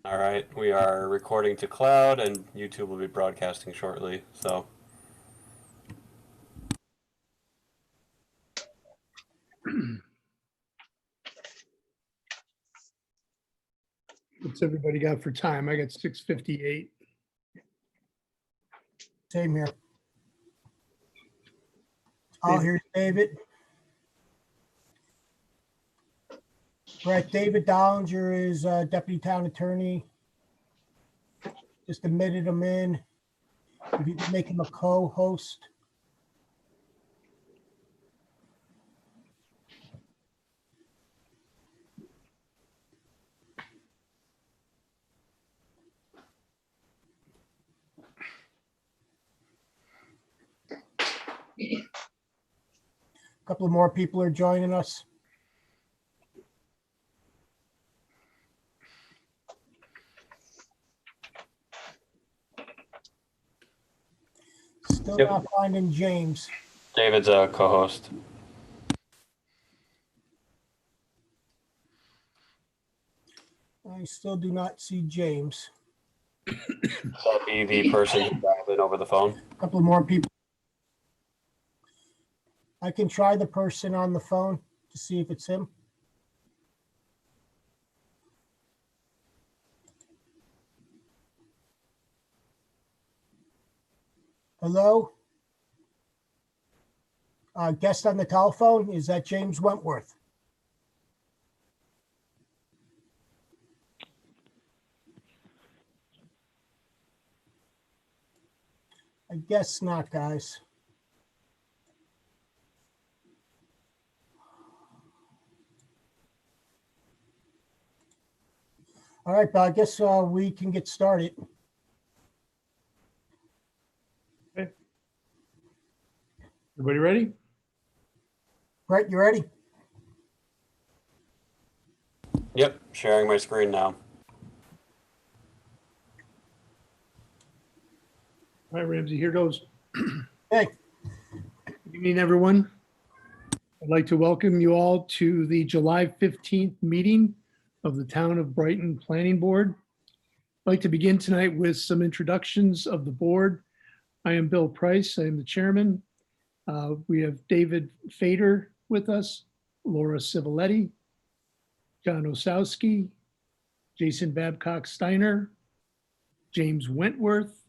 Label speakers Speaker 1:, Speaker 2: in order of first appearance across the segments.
Speaker 1: All right, we are recording to cloud, and YouTube will be broadcasting shortly. So,
Speaker 2: what's everybody got for time? I got 6:58.
Speaker 3: Same here. Oh, here's David. Right, David Dollinger is Deputy Town Attorney. Just admitted him in. If you could make him a co-host. A couple of more people are joining us. Still
Speaker 1: Yep.
Speaker 3: not finding James.
Speaker 1: David's a co-host.
Speaker 3: I still do not see James.
Speaker 1: That be the person who dialed in over the phone.
Speaker 3: A couple of more people. I can try the person on the phone to see if it's him. Hello? Guest on the telephone, is that James Wentworth? I guess not, guys. All right, but I guess we can get started.
Speaker 2: Everybody ready?
Speaker 3: Brett, you ready?
Speaker 1: Yep, sharing my screen now.
Speaker 2: All right, Ramsey, here goes.
Speaker 3: Hey,
Speaker 2: Good evening, everyone. I'd like to welcome you all to the July 15th meeting of the Town of Brighton Planning Board. I'd like to begin tonight with some introductions of the board. I am Bill Price. I am the chairman. We have David Fader with us, Laura Civiletti, John Osowski, Jason Babcock Steiner, James Wentworth,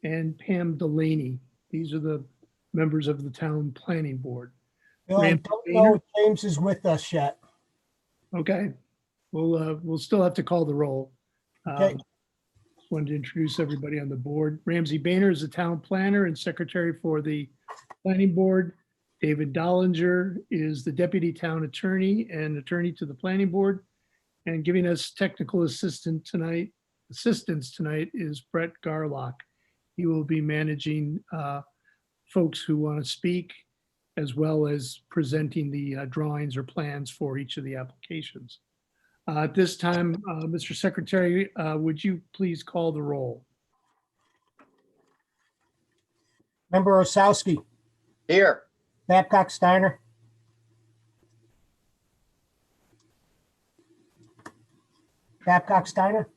Speaker 2: and Pam Delaney. These are the members of the Town Planning Board.
Speaker 3: Bill, I
Speaker 2: Randy
Speaker 3: don't
Speaker 2: Boehner?
Speaker 3: know if James is with us yet.
Speaker 2: Okay, we'll still have to call the roll.
Speaker 3: Okay.
Speaker 2: Just wanted to introduce everybody on the board. Ramsey Boehner is the town planner and secretary for the planning board. David Dollinger is the deputy town attorney and attorney to the planning board. And giving us technical assistance tonight is Brett Garlock. He will be managing folks who want to speak, as well as presenting the drawings or plans for each of the applications. At this time, Mr. Secretary, would you please call the roll?
Speaker 3: Member Osowski,
Speaker 4: Here.
Speaker 3: Babcock Steiner. Babcock Steiner,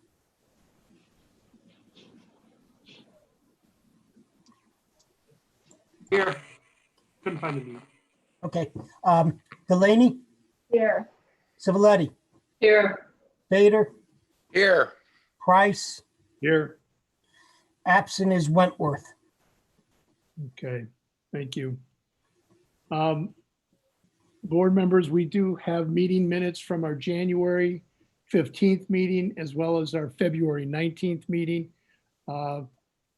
Speaker 5: Here. Couldn't find the mute.
Speaker 3: okay. Delaney,
Speaker 6: Here.
Speaker 3: Civiletti,
Speaker 6: Here.
Speaker 3: Bader,
Speaker 4: Here.
Speaker 3: Price,
Speaker 2: Here.
Speaker 3: absent is Wentworth.
Speaker 2: Okay, thank you. Board members, we do have meeting minutes from our January 15th meeting, as well as our February 19th meeting.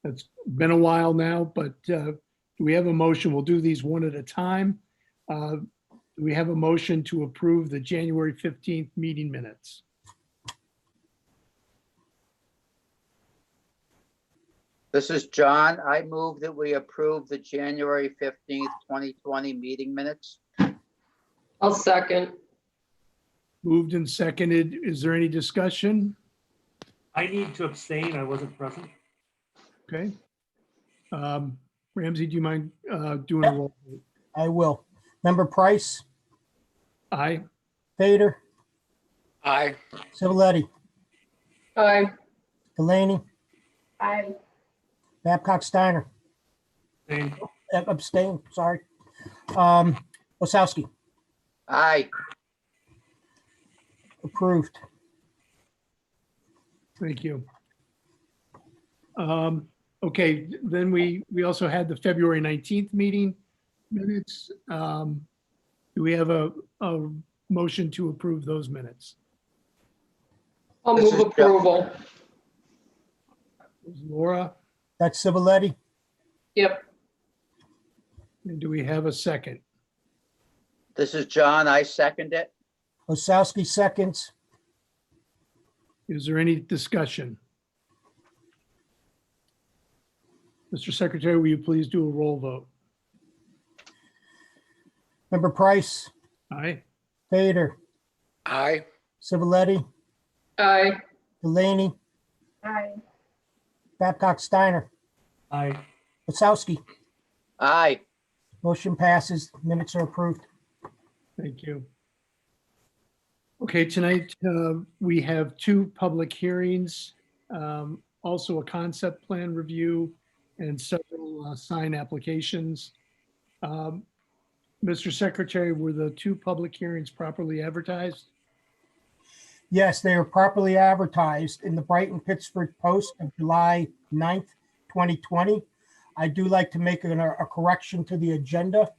Speaker 2: It's been a while now, but do we have a motion? We'll do these one at a time. Do we have a motion to approve the January 15th meeting minutes?
Speaker 4: This is John. I move that we approve the January 15th, 2020 meeting minutes.
Speaker 6: I'll second.
Speaker 2: Moved and seconded. Is there any discussion?
Speaker 5: I need to abstain. I wasn't present.
Speaker 2: Okay. Ramsey, do you mind doing a roll?
Speaker 3: I will. Member Price,
Speaker 2: Aye.
Speaker 3: Bader,
Speaker 4: Aye.
Speaker 3: Civiletti,
Speaker 6: Aye.
Speaker 3: Delaney,
Speaker 6: Aye.
Speaker 3: Babcock, Steiner,
Speaker 5: Abstain.
Speaker 3: abstain, sorry. Osowski,
Speaker 4: aye,
Speaker 3: approved.
Speaker 2: Thank you. Okay, then we also had the February 19th meeting minutes. Do we have a motion to approve those minutes?
Speaker 6: I'll
Speaker 4: This
Speaker 6: move
Speaker 4: is
Speaker 6: approval.
Speaker 2: Laura,
Speaker 3: That's Civiletti.
Speaker 6: Yep.
Speaker 2: and do we have a second?
Speaker 4: this is John. I second it.
Speaker 3: Osowski seconds.
Speaker 2: Is there any discussion? Mr. Secretary, will you please do a roll vote?
Speaker 3: Member Price,
Speaker 2: Aye.
Speaker 3: Vader,
Speaker 4: Aye.
Speaker 3: Civiletti,
Speaker 6: Aye.
Speaker 3: Delaney,
Speaker 6: Aye.
Speaker 3: Babcock, Steiner,
Speaker 5: Aye.
Speaker 3: Osowski.
Speaker 4: Aye,
Speaker 3: Motion passes. Minutes are approved.
Speaker 2: Thank you. Okay, tonight we have two public hearings, also a concept plan review and several sign applications. Mr. Secretary, were the two public hearings properly advertised?
Speaker 3: Yes, they are properly advertised in the Brighton Pittsburgh Post of July 9th, 2020. I do like to make a correction to the agenda.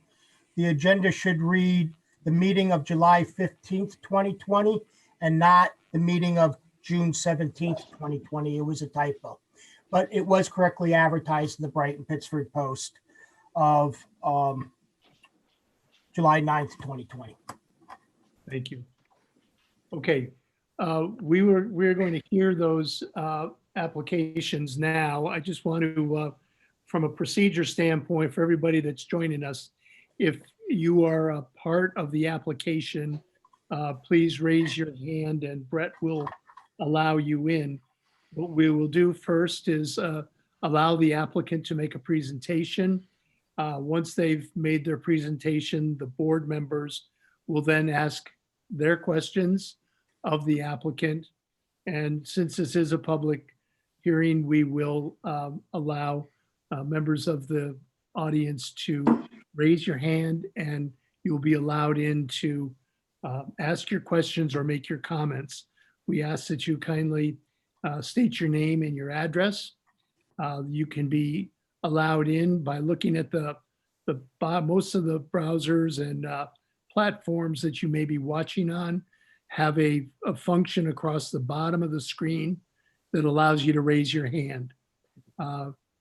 Speaker 3: The agenda should read the meeting of July 15th, 2020, and not the meeting of June 17th, 2020. It was a typo. But it was correctly advertised in the Brighton Pittsburgh Post of July 9th, 2020.
Speaker 2: Thank you. Okay, we're going to hear those applications now. I just want to, from a procedure standpoint, for everybody that's joining us, if you are a part of the application, please raise your hand and Brett will allow you in. What we will do first is allow the applicant to make a presentation. Once they've made their presentation, the board members will then ask their questions of the applicant. And since this is a public hearing, we will allow members of the audience to raise your hand and you'll be allowed in to ask your questions or make your comments. We ask that you kindly state your name and your address. You can be allowed in by looking at most of the browsers and platforms that you may be watching on have a function across the bottom of the screen that allows you to raise your hand.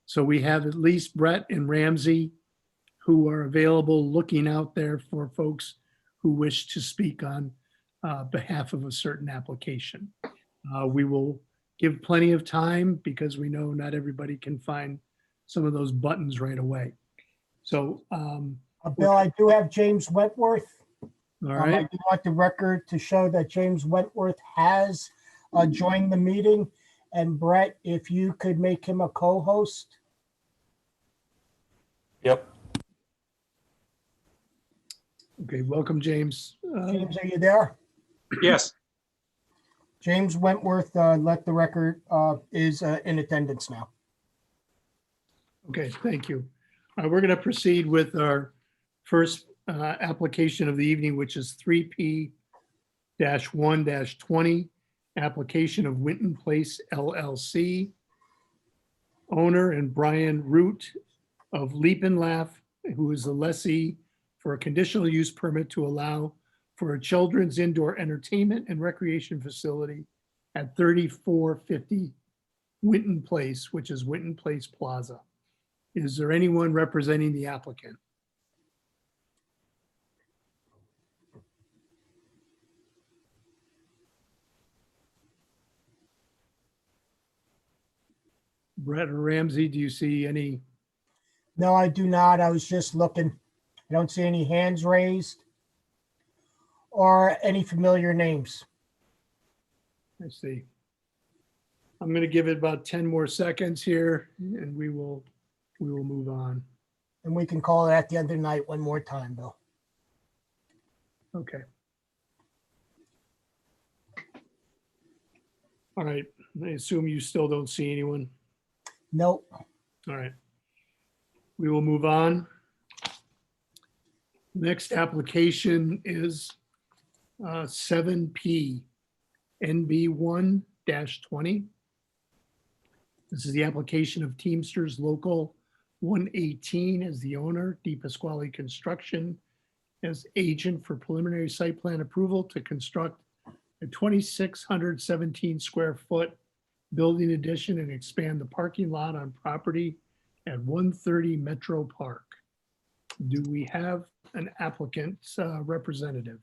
Speaker 2: So we have at least Brett and Ramsey who are available looking out there for folks who wish to speak on behalf of a certain application. We will give plenty of time because we know not everybody can find some of those buttons right away. So,
Speaker 3: Bill, I do have James Wentworth.
Speaker 2: all
Speaker 3: I
Speaker 2: right,
Speaker 3: do want the record to show that James Wentworth has joined the meeting. And Brett, if you could make him a co-host.
Speaker 1: Yep.
Speaker 2: okay, welcome, James.
Speaker 3: James, are you there?
Speaker 7: Yes,
Speaker 3: James Wentworth, let the record, is in attendance now.
Speaker 2: Okay, thank you. All right, we're going to proceed with our first application of the evening, which is 3P-1-20, application of Winton Place LLC. Owner and Brian Root of Leap and Laugh, who is the lessee for a conditional use permit to allow for a children's indoor entertainment and recreation facility at 3450 Winton Place, which is Winton Place Plaza. Is there anyone representing the applicant? Brett or Ramsey, do you see any?
Speaker 3: No, I do not. I was just looking. I don't see any hands raised or any familiar names.
Speaker 2: I see. I'm going to give it about 10 more seconds here and we will move on.
Speaker 3: And we can call it at the end of the night one more time, Bill.
Speaker 2: Okay. All right, I assume you still don't see anyone.
Speaker 3: Nope.
Speaker 2: All right. We will move on. Next application is 7P NB1-20. This is the application of Teamsters Local 118 as the owner, De Pasquale Construction as agent for preliminary site plan approval to construct a 2,617 square foot building addition and expand the parking lot on property at 130 Metro Park. Do we have an applicant's representative?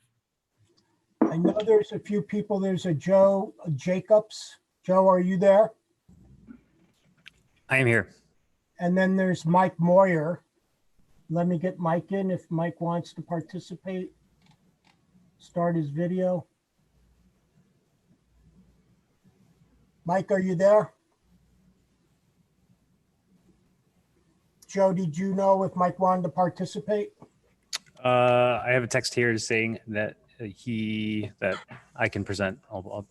Speaker 3: I know there's a few people. There's a Joe Jacobs. Joe, are you there?
Speaker 7: I am here.
Speaker 3: And then there's Mike Moyer. Let me get Mike in if Mike wants to participate. Start his video. Mike, are you there? Joe, did you know if Mike wanted to participate?
Speaker 7: I have a text here saying that that I can present. I'll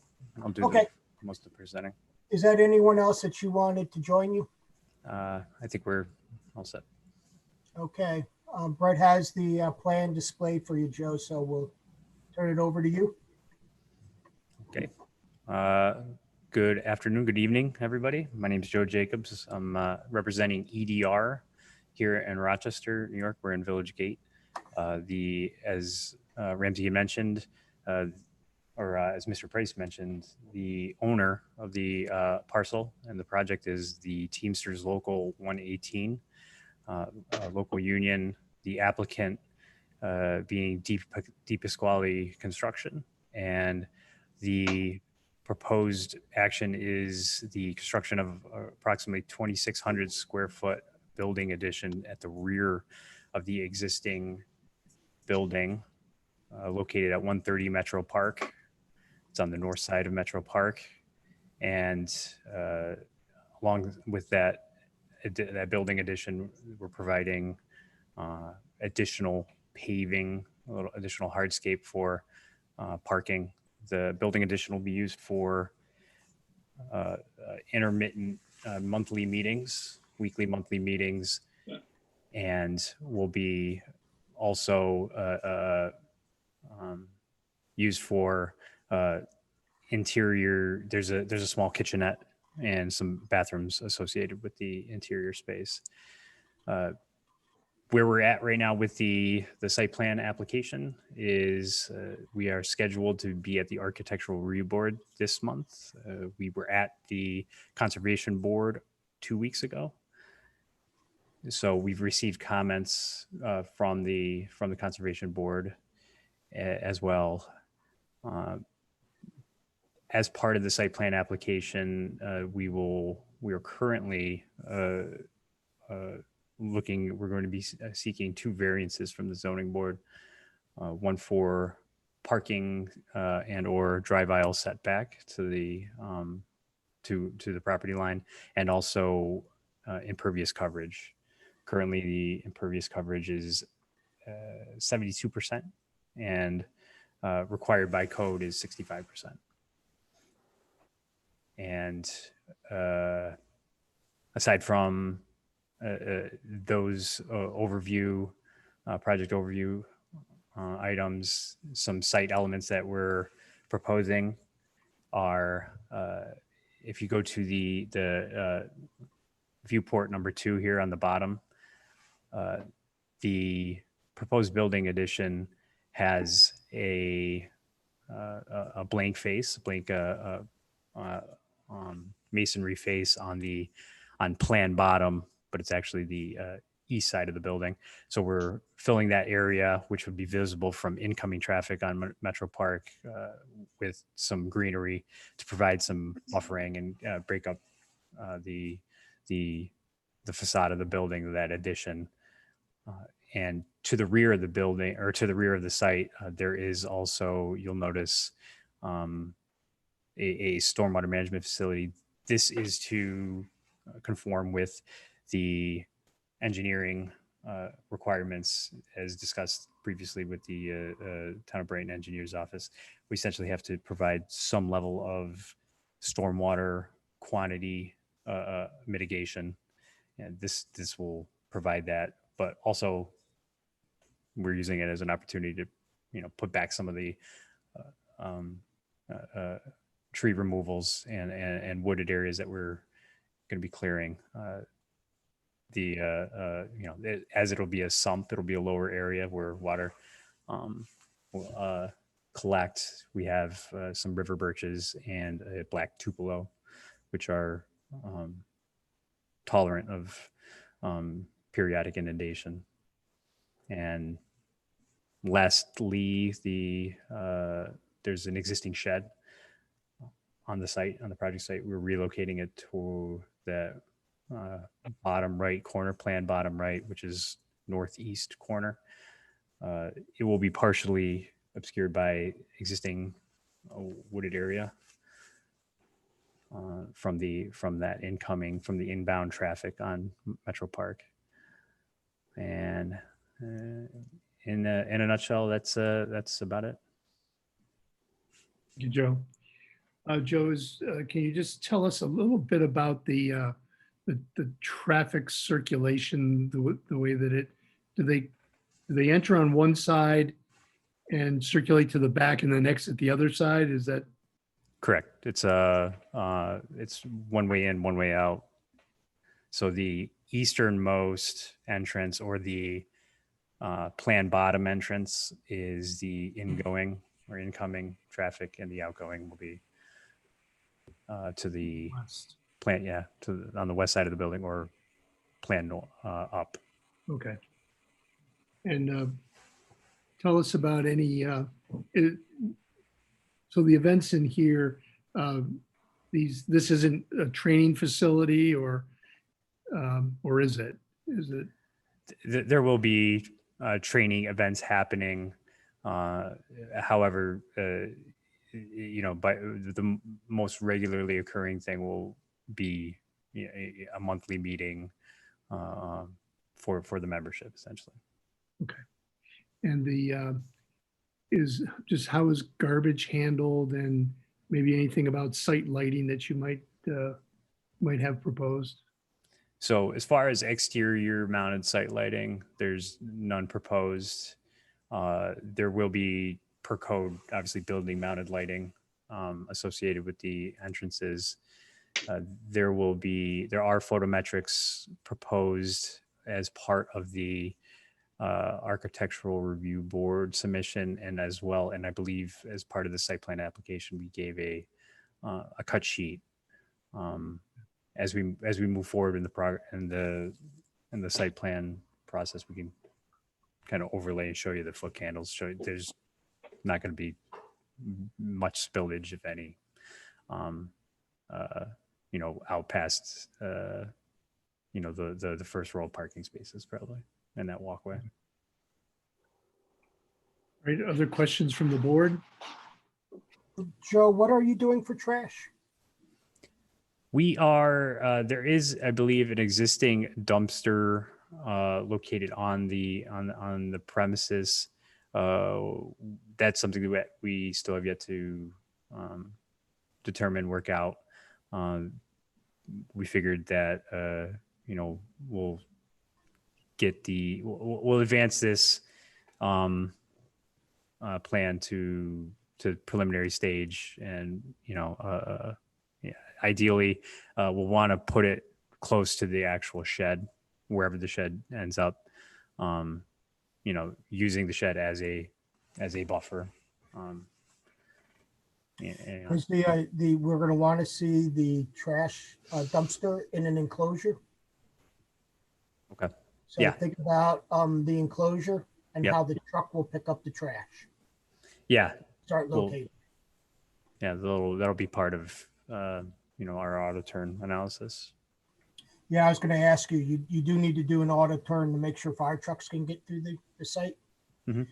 Speaker 7: do
Speaker 3: Okay.
Speaker 7: most of the presenting.
Speaker 3: Is that anyone else that you wanted to join you?
Speaker 7: I think we're all set.
Speaker 3: Okay. Brett has the plan displayed for you, Joe, so we'll turn it over to you.
Speaker 7: Okay. Good afternoon, good evening, everybody. My name is Joe Jacobs. I'm representing EDR here in Rochester, New York. We're in Village Gate. As Ramsey had mentioned, or as Mr. Price mentioned, the owner of the parcel and the project is the Teamsters Local 118 local union, the applicant being De Pasquale Construction, and the proposed action is the construction of approximately 2,600 square foot building addition at the rear of the existing building located at 130 Metro Park. It's on the north side of Metro Park. And along with that building addition, we're providing additional paving, a little additional hardscape for parking. The building addition will be used for intermittent monthly meetings, weekly monthly meetings, and will be also used for interior. There's a small kitchenette and some bathrooms associated with the interior space. Where we're at right now with the site plan application is we are scheduled to be at the architectural review board this month. We were at the conservation board 2 weeks ago. So we've received comments from the conservation board as well. As part of the site plan application, we are currently we're going to be seeking 2 variances from the zoning board, one for parking and or drive aisle setback to the property line, and also impervious coverage. Currently, the impervious coverage is 72%, and required by code is 65%. And aside from those project overview items, some site elements that we're proposing are, if you go to the viewport number 2 here on the bottom, the proposed building addition has a blank face, masonry face on plan bottom, but it's actually the east side of the building. So we're filling that area, which would be visible from incoming traffic on Metro Park, with some greenery to provide some buffering and break up the facade of the building, that addition. And to the rear of the building, or to the rear of the site, there is also, you'll notice, a stormwater management facility. This is to conform with the engineering requirements as discussed previously with the Town of Brighton Engineers Office. We essentially have to provide some level of stormwater quantity mitigation. And this will provide that, but also we're using it as an opportunity to, put back some of the tree removals and wooded areas that we're going to be clearing. As it'll be a sump, it'll be a lower area where water will collect. We have some river birches and a black tupelo, which are tolerant of periodic inundation. And lastly, there's an existing shed on the project site. We're relocating it to the bottom right corner, plan bottom right, which is northeast corner. It will be partially obscured by existing wooded area from the inbound traffic on Metro Park. And in a nutshell, that's about it.
Speaker 2: Thank you, Joe. Joe, can you just tell us a little bit about the traffic circulation, the way that do they enter on one side and circulate to the back and then exit the other side? Is that
Speaker 7: Correct. It's one way in, one way out. So the easternmost entrance, or the plan bottom entrance, is the ingoing or incoming traffic, and the outgoing will be to the
Speaker 2: west?
Speaker 7: plant, on the west side of the building, or plan up.
Speaker 2: Okay. And tell us about any, so the events in here, this isn't a training facility, or is it?
Speaker 7: There will be training events happening. However, but the most regularly occurring thing will be a monthly meeting for the membership, essentially.
Speaker 2: Okay. And how is garbage handled, and maybe anything about site lighting that you might have proposed?
Speaker 7: So as far as exterior mounted site lighting, there's none proposed. There will be, per code, obviously, building mounted lighting associated with the entrances. There are photometrics proposed as part of the architectural review board submission, and I believe as part of the site plan application, we gave a cut sheet. As we move forward in the site plan process, we can kind of overlay and show you the foot candles. There's not going to be much spillage, if any, out past the first row of parking spaces, probably, and that walkway.
Speaker 2: Right. Other questions from the board?
Speaker 3: Joe, what are you doing for trash?
Speaker 7: We are, there is, I believe, an existing dumpster located on the premises. That's something that we still have yet to determine, work out. We figured that we'll advance this plan to preliminary stage, and ideally, we'll want to put it close to the actual shed, wherever the shed ends up. Using the shed as a buffer.
Speaker 3: Is we're going to want to see the trash dumpster in an enclosure.
Speaker 7: Okay.
Speaker 3: So
Speaker 7: Yeah.
Speaker 3: think about the enclosure and
Speaker 7: Yep.
Speaker 3: how the truck will pick up the trash.
Speaker 7: Yeah.
Speaker 3: Start locating.
Speaker 7: Yeah. That'll be part of our auto turn analysis.
Speaker 3: Yeah, I was going to ask you. You do need to do an auto turn to make sure fire trucks can get through the site.
Speaker 7: Mhm.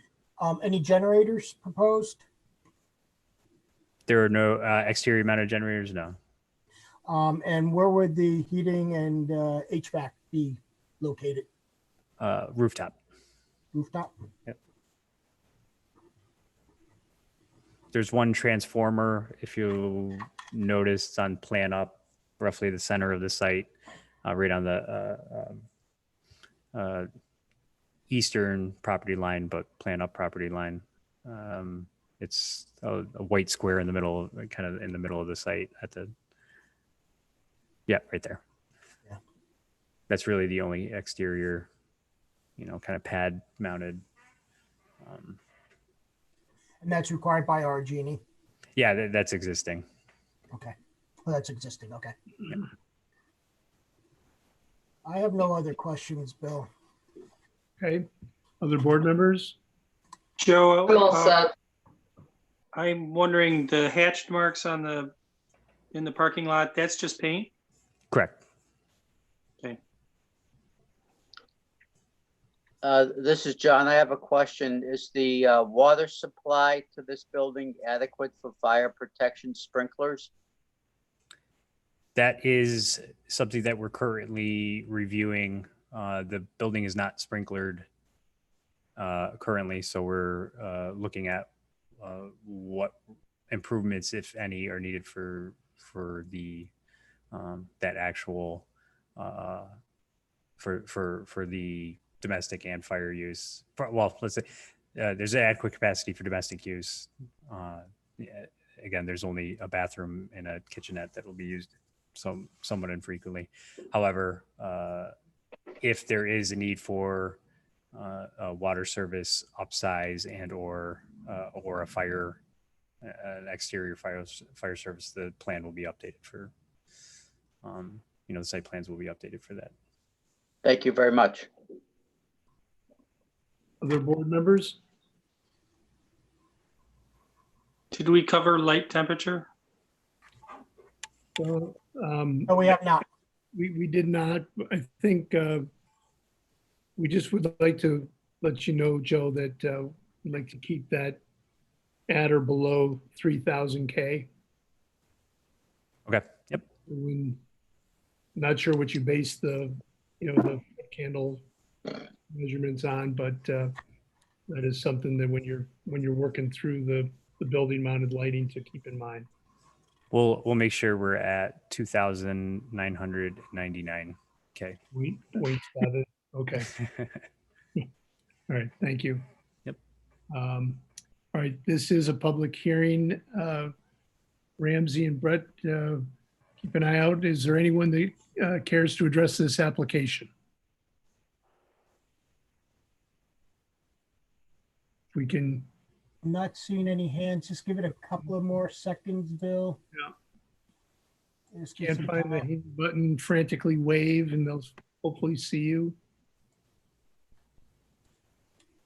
Speaker 3: Any generators proposed?
Speaker 7: There are no exterior mounted generators. No.
Speaker 3: And where would the heating and HVAC be located?
Speaker 7: Rooftop.
Speaker 3: Rooftop?
Speaker 7: Yep. There's one transformer, if you noticed on plan up, roughly the center of the site, right on the eastern property line, but plan up property line. It's a white square in the middle, kind of in the middle of the site at the, yeah, right there.
Speaker 3: Yeah.
Speaker 7: That's really the only exterior, kind of pad mounted.
Speaker 3: And that's required by our Genie.
Speaker 7: Yeah, that's existing.
Speaker 3: Okay. Well, that's existing. Okay. I have no other questions, Bill.
Speaker 2: Okay. Other board members?
Speaker 5: Joe,
Speaker 6: I'm all set.
Speaker 5: I'm wondering the hatched marks on in the parking lot, that's just paint?
Speaker 7: Correct.
Speaker 4: This is John. I have a question. Is the water supply to this building adequate for fire protection sprinklers?
Speaker 7: That is something that we're currently reviewing. The building is not sprinklered currently, so we're looking at what improvements, if any, are needed for the that actual for the domestic and fire use. Well, let's say there's adequate capacity for domestic use. Yeah, again, there's only a bathroom and a kitchenette that will be used somewhat infrequently. However, if there is a need for a water service upsize and or a fire, an exterior fire service, the plan will be updated for, the site plans will be updated for that.
Speaker 4: Thank you very much.
Speaker 2: Other board members?
Speaker 5: Did we cover light temperature?
Speaker 2: So,
Speaker 3: No, we have not.
Speaker 2: we did not. I think we just would like to let you know, Joe, that we'd like to keep that at or below 3,000 K.
Speaker 7: Okay. Yep.
Speaker 2: Not sure what you base the candle measurements on, but that is something that when you're working through the building mounted lighting to keep in mind.
Speaker 7: We'll make sure we're at 2,999 K.
Speaker 2: Wait, got it. Okay. All right. Thank you.
Speaker 7: Yep.
Speaker 2: All right. This is a public hearing. Ramsey and Brett, keep an eye out. Is there anyone that cares to address this application? If we can,
Speaker 3: I'm not seeing any hands. Just give it a couple of more seconds, Bill.
Speaker 2: Yeah.
Speaker 3: Just give
Speaker 2: can't
Speaker 3: some
Speaker 2: find the
Speaker 3: time.
Speaker 2: hand button, frantically wave, and they'll hopefully see you.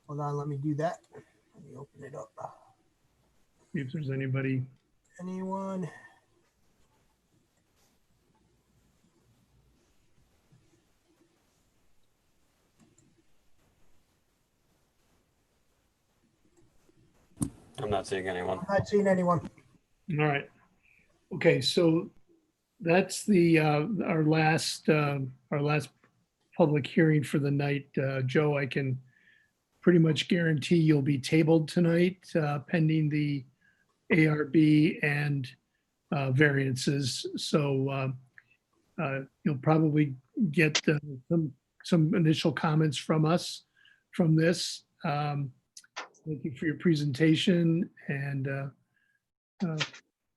Speaker 3: Hold on, let me do that. Let me open it up.
Speaker 2: See if there's anybody.
Speaker 3: Anyone?
Speaker 1: I'm not seeing anyone.
Speaker 3: I'm not seeing anyone.
Speaker 2: All right. Okay, so that's the our last public hearing for the night. Joe, I can pretty much guarantee you'll be tabled tonight, pending the ARB and variances. So you'll probably get some initial comments from us from this. Thank you for your presentation and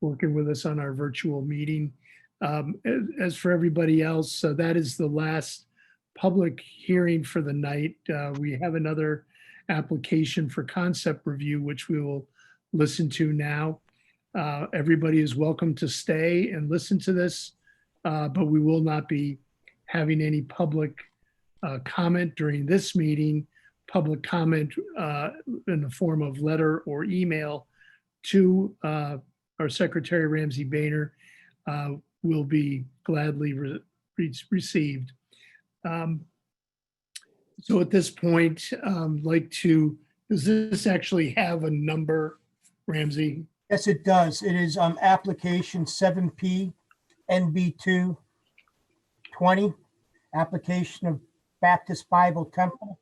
Speaker 2: working with us on our virtual meeting. As for everybody else, that is the last public hearing for the night. We have another application for concept review, which we will listen to now. Everybody is welcome to stay and listen to this, but we will not be having any public comment during this meeting. Public comment in the form of letter or email to our Secretary Ramsey Boehner will be gladly received. So at this point, does this actually have a number, Ramsey?
Speaker 3: Yes, it does. It is application 7P NB2 20, application of Baptist Bible Temple,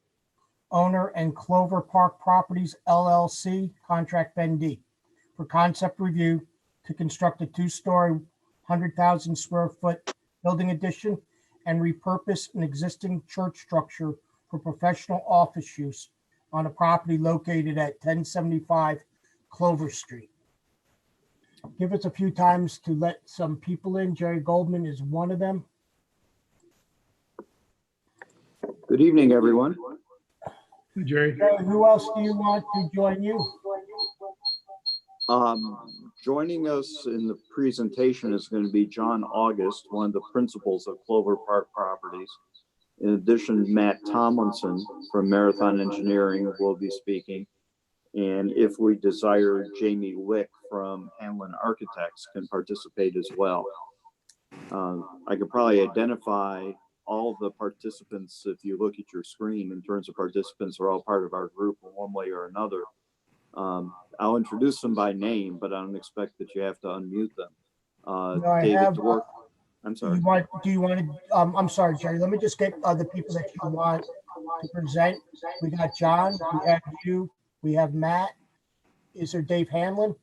Speaker 3: owner and Clover Park Properties LLC, contract ND. for concept review to construct a 2-story, 100,000 square foot building addition and repurpose an existing church structure for professional office use on a property located at 1075 Clover Street. Give us a few times to let some people in. Jerry Goldman is one of them.
Speaker 8: Good evening, everyone.
Speaker 2: Jerry.
Speaker 3: Jerry, who else do you want to join you?
Speaker 8: Joining us in the presentation is going to be John August, one of the principals of Clover Park Properties. In addition, Matt Tomlinson from Marathon Engineering will be speaking. And if we desire, Jamie Wick from Hanlon Architects can participate as well. I could probably identify all of the participants if you look at your screen. In terms of participants, are all part of our group in one way or another. I'll introduce them by name, but I don't expect that you have to unmute them.
Speaker 3: No,
Speaker 8: David Dwork. I'm sorry.
Speaker 3: Do you want to, I'm sorry, Jerry, let me just get the people that you want to present. We got John, we have you, we have Matt. Is there Dave Hanlon?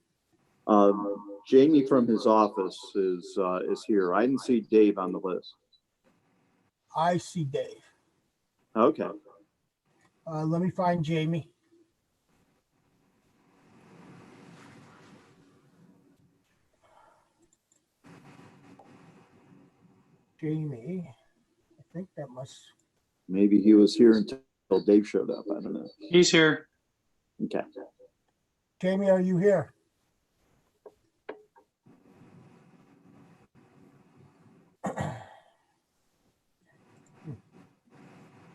Speaker 8: Jamie from his office is here. I didn't see Dave on the list.
Speaker 3: I see Dave.
Speaker 8: Okay.
Speaker 3: Let me find Jamie. Jamie, I think that must.
Speaker 8: Maybe he was here until Dave showed up. I don't know.
Speaker 5: He's here.
Speaker 8: Okay.
Speaker 3: Jamie, are you here?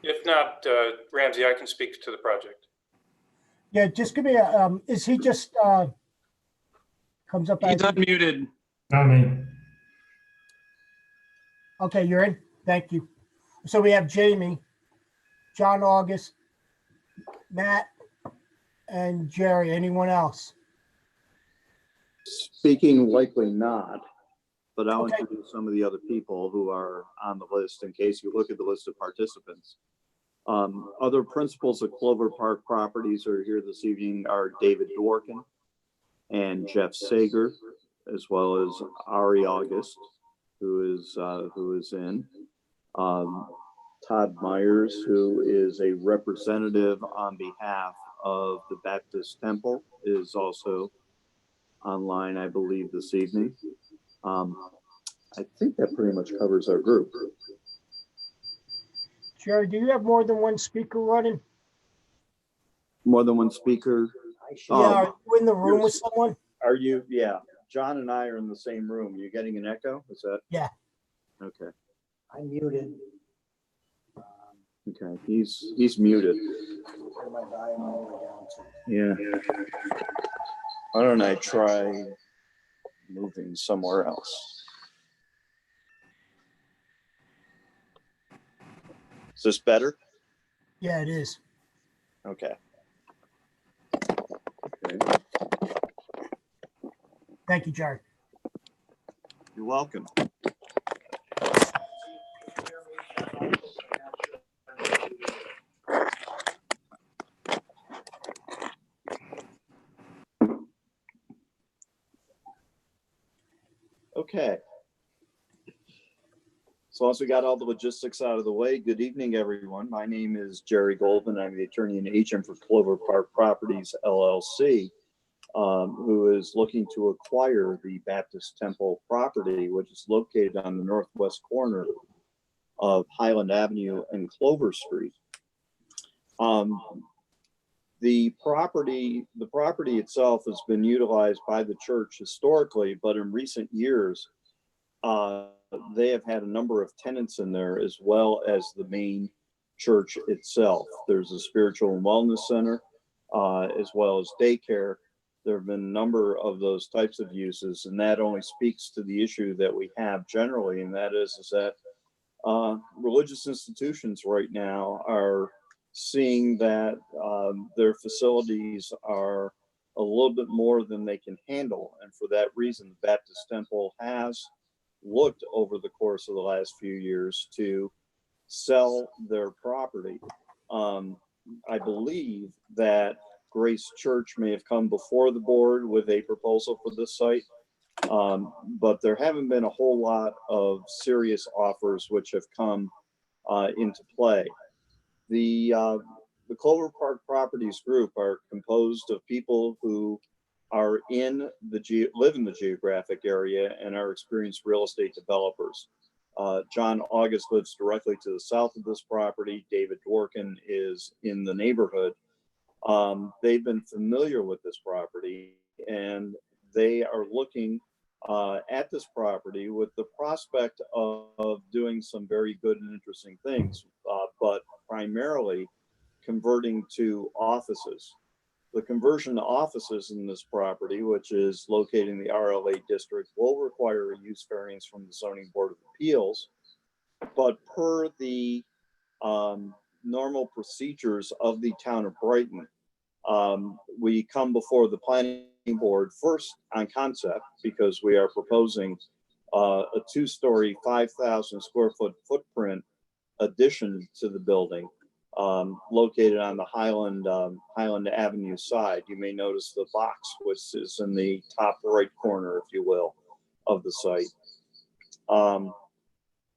Speaker 9: If not, Ramsey, I can speak to the project.
Speaker 3: Yeah, just give me a, is he just, comes up?
Speaker 5: He's
Speaker 3: as-
Speaker 5: unmuted.
Speaker 10: Not me.
Speaker 3: Okay, you're in. Thank you. So we have Jamie, John August, Matt, and Jerry. Anyone else?
Speaker 8: Speaking likely not, but I'll
Speaker 3: Okay.
Speaker 8: introduce some of the other people who are on the list in case you look at the list of participants. Other principals of Clover Park Properties are here this evening are David Dworkin and Jeff Sager, as well as Ari August, who is in. Todd Myers, who is a representative on behalf of the Baptist Temple, is also online, I believe, this evening. I think that pretty much covers our group.
Speaker 3: Jerry, do you have more than one speaker running?
Speaker 8: More than one speaker.
Speaker 3: Yeah, are you in the room with someone?
Speaker 8: Are you? Yeah. John and I are in the same room. You're getting an echo? Is that?
Speaker 3: Yeah.
Speaker 8: Okay.
Speaker 11: I'm muted.
Speaker 8: Okay. He's muted.
Speaker 11: Turn my volume all the way down to.
Speaker 8: Yeah. Why don't I try moving somewhere else? Is this better?
Speaker 3: Yeah, it is.
Speaker 8: Okay.
Speaker 3: Thank you, Jerry.
Speaker 8: You're welcome. Okay. As long as we got all the logistics out of the way, good evening, everyone. My name is Jerry Goldman. I'm the attorney and agent for Clover Park Properties, LLC, who is looking to acquire the Baptist Temple property, which is located on the northwest corner of Highland Avenue and Clover Street. The property itself has been utilized by the church historically, but in recent years, they have had a number of tenants in there as well as the main church itself. There's a spiritual and wellness center, as well as daycare. There have been a number of those types of uses, and that only speaks to the issue that we have generally, and that is that religious institutions right now are seeing that their facilities are a little bit more than they can handle. And for that reason, the Baptist Temple has looked over the course of the last few years to sell their property. I believe that Grace Church may have come before the board with a proposal for this site. But there haven't been a whole lot of serious offers which have come into play. The Clover Park Properties Group are composed of people who are live in the geographic area and are experienced real estate developers. John August lives directly to the south of this property. David Dworkin is in the neighborhood. They've been familiar with this property, and they are looking at this property with the prospect of doing some very good and interesting things, but primarily converting to offices. The conversion to offices in this property, which is located in the RLA district, will require a use variance from the Zoning Board of Appeals. But per the normal procedures of the town of Brighton, we come before the planning board first on concept, because we are proposing a 2-story, 5,000 square foot footprint addition to the building, located on the Highland Avenue side. You may notice the box, which is in the top right corner, if you will, of the site.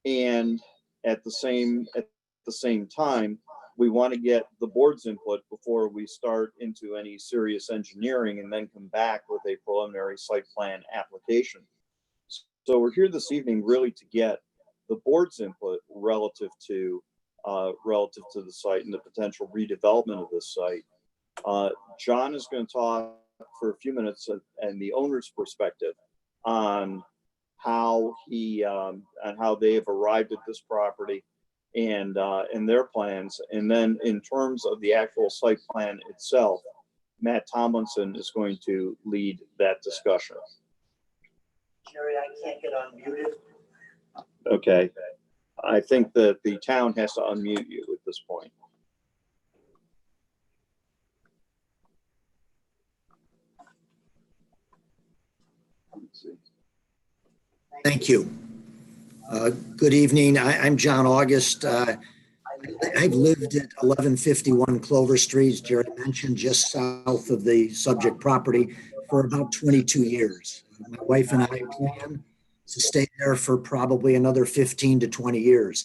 Speaker 8: And at the same time, we want to get the board's input before we start into any serious engineering, and then come back with a preliminary site plan application. So we're here this evening really to get the board's input relative to the site and the potential redevelopment of this site. John is going to talk for a few minutes and the owner's perspective on how they have arrived at this property and their plans. And then in terms of the actual site plan itself, Matt Tomlinson is going to lead that discussion.
Speaker 11: Jerry, I can't get unmuted.
Speaker 8: Okay. I think that the town has to unmute you at this point. Let's see.
Speaker 11: Thank you. Good evening. I'm John August. I've lived at 1151 Clover Street, as Jerry mentioned, just south of the subject property for about 22 years. My wife and I plan to stay there for probably another 15 to 20 years.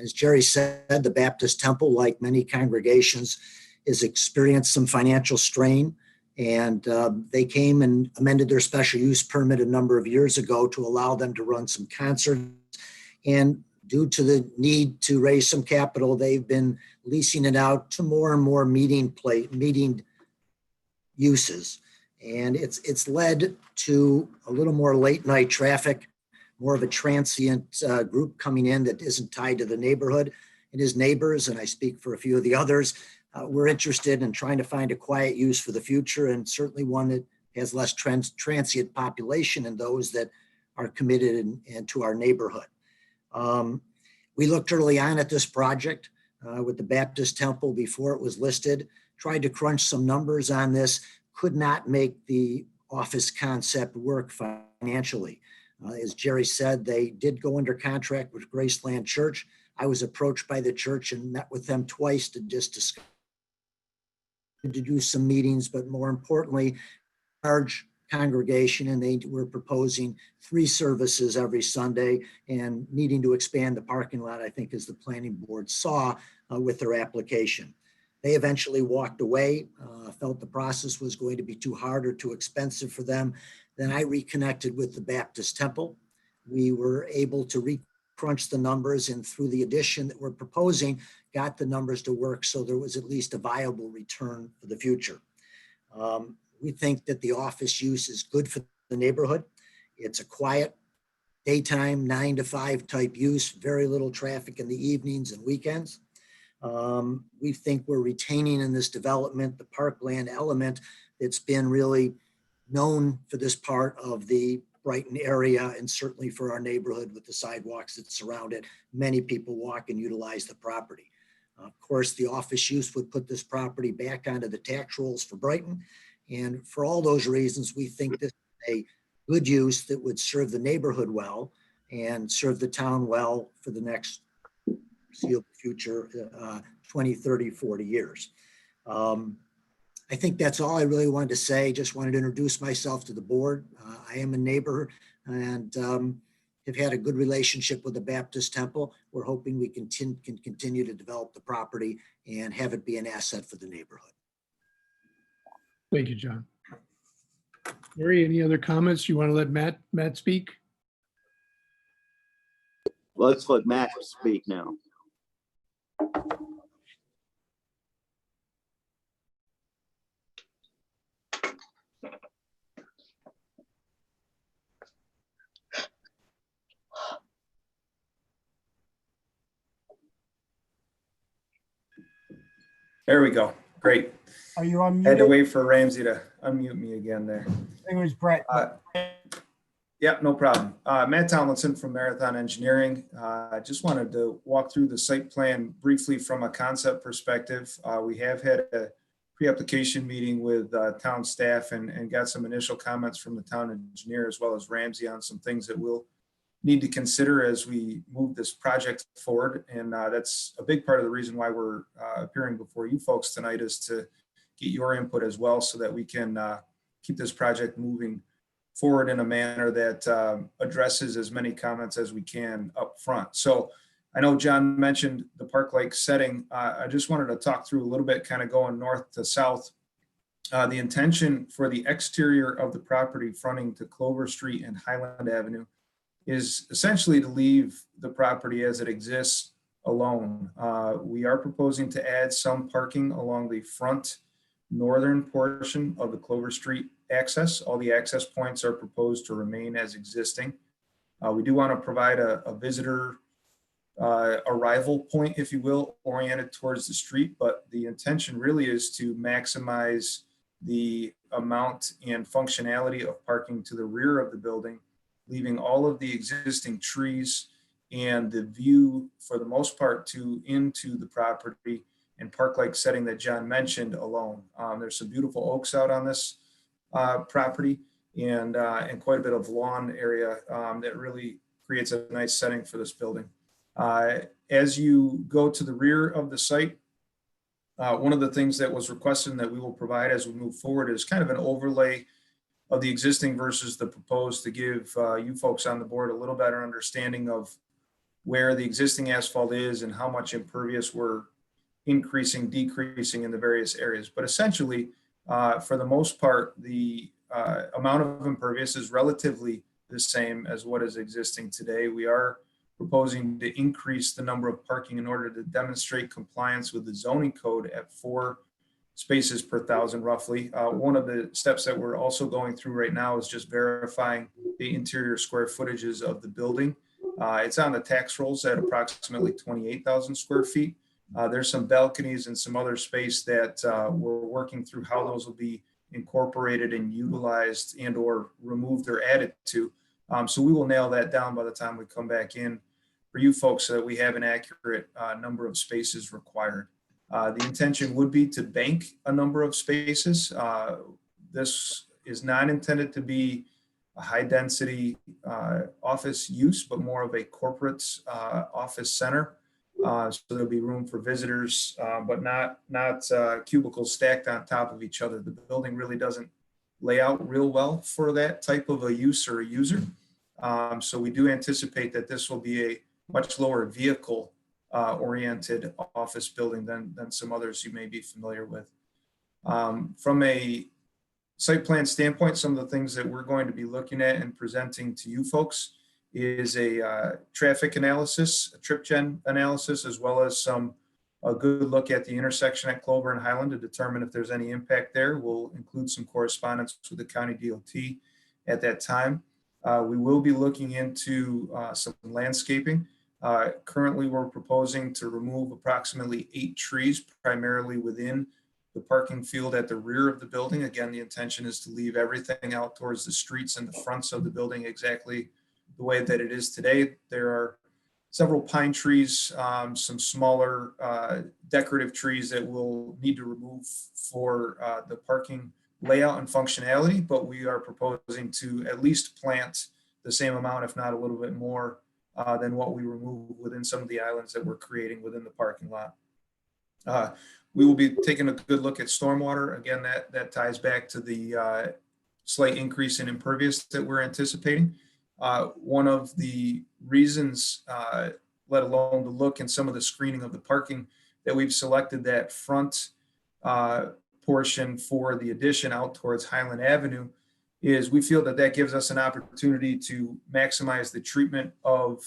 Speaker 11: As Jerry said, the Baptist Temple, like many congregations, has experienced some financial strain. And they came and amended their special use permit a number of years ago to allow them to run some concerts. And due to the need to raise some capital, they've been leasing it out to more and more meeting uses. And it's led to a little more late night traffic, more of a transient group coming in that isn't tied to the neighborhood. And his neighbors, and I speak for a few of the others, we're interested in trying to find a quiet use for the future, and certainly one that has less transient population and those that are committed and to our neighborhood. We looked early on at this project with the Baptist Temple before it was listed, tried to crunch some numbers on this, could not make the office concept work financially. As Jerry said, they did go under contract with Graceland Church. I was approached by the church and met with them twice to just discuss, to do some meetings, but more importantly, large congregation, and they were proposing 3 services every Sunday and needing to expand the parking lot, I think, as the planning board saw with their application. They eventually walked away, felt the process was going to be too hard or too expensive for them. Then I reconnected with the Baptist Temple. We were able to crunch the numbers, and through the addition that we're proposing, got the numbers to work so there was at least a viable return for the future. We think that the office use is good for the neighborhood. It's a quiet daytime 9 to 5 type use, very little traffic in the evenings and weekends. We think we're retaining in this development the parkland element that's been really known for this part of the Brighton area, and certainly for our neighborhood with the sidewalks that surround it. Many people walk and utilize the property. Of course, the office use would put this property back onto the tax rolls for Brighton. And for all those reasons, we think this is a good use that would serve the neighborhood well and serve the town well for the next foreseeable future, 20, 30, 40 years. I think that's all I really wanted to say. Just wanted to introduce myself to the board. I am a neighbor and have had a good relationship with the Baptist Temple. We're hoping we can continue to develop the property and have it be an asset for the neighborhood.
Speaker 2: Thank you, John. Mary, any other comments? You want to let Matt speak?
Speaker 8: Let's let Matt speak now.
Speaker 10: There we go. Great.
Speaker 3: Are you
Speaker 10: Had to
Speaker 3: unmuted?
Speaker 10: wait for Ramsey to unmute me again there.
Speaker 3: I think it was Brett.
Speaker 10: Yeah, no problem. Matt Tomlinson from Marathon Engineering. I just wanted to walk through the site plan briefly from a concept perspective. We have had a pre-application meeting with town staff and got some initial comments from the town engineer as well as Ramsey on some things that we'll need to consider as we move this project forward. And that's a big part of the reason why we're appearing before you folks tonight, is to get your input as well so that we can keep this project moving forward in a manner that addresses as many comments as we can up front. So I know John mentioned the park-like setting. I just wanted to talk through a little bit, kind of going north to south. The intention for the exterior of the property fronting to Clover Street and Highland Avenue is essentially to leave the property as it exists alone. We are proposing to add some parking along the front northern portion of the Clover Street access. All the access points are proposed to remain as existing. We do want to provide a visitor arrival point, if you will, oriented towards the street, but the intention really is to maximize the amount and functionality of parking to the rear of the building, leaving all of the existing trees and the view for the most part into the property and park-like setting that John mentioned alone. There's some beautiful oaks out on this property and quite a bit of lawn area that really creates a nice setting for this building. As you go to the rear of the site, one of the things that was requested and that we will provide as we move forward is kind of an overlay of the existing versus the proposed to give you folks on the board a little better understanding of where the existing asphalt is and how much impervious we're increasing, decreasing in the various areas. But essentially, for the most part, the amount of impervious is relatively the same as what is existing today. We are proposing to increase the number of parking in order to demonstrate compliance with the zoning code at 4 spaces per 1,000 roughly. One of the steps that we're also going through right now is just verifying the interior square footages of the building. It's on the tax rolls at approximately 28,000 square feet. There's some balconies and some other space that we're working through how those will be incorporated and utilized and or removed or added to. So we will nail that down by the time we come back in for you folks so that we have an accurate number of spaces required. The intention would be to bank a number of spaces. This is not intended to be a high density office use, but more of a corporate office center. So there'll be room for visitors, but not cubicles stacked on top of each other. The building really doesn't lay out real well for that type of a use or a user. So we do anticipate that this will be a much lower vehicle oriented office building than some others you may be familiar with. From a site plan standpoint, some of the things that we're going to be looking at and presenting to you folks is a traffic analysis, a trip gen analysis, as well as a good look at the intersection at Clover and Highland to determine if there's any impact there. We'll include some correspondence with the county DOT at that time. We will be looking into some landscaping. Currently, we're proposing to remove approximately 8 trees, primarily within the parking field at the rear of the building. Again, the intention is to leave everything out towards the streets and the fronts of the building exactly the way that it is today. There are several pine trees, some smaller decorative trees that we'll need to remove for the parking layout and functionality, but we are proposing to at least plant the same amount, if not a little bit more than what we remove within some of the islands that we're creating within the parking lot. We will be taking a good look at stormwater. Again, that ties back to the slight increase in impervious that we're anticipating. One of the reasons, let alone the look and some of the screening of the parking, that we've selected that front portion for the addition out towards Highland Avenue is we feel that that gives us an opportunity to maximize the treatment of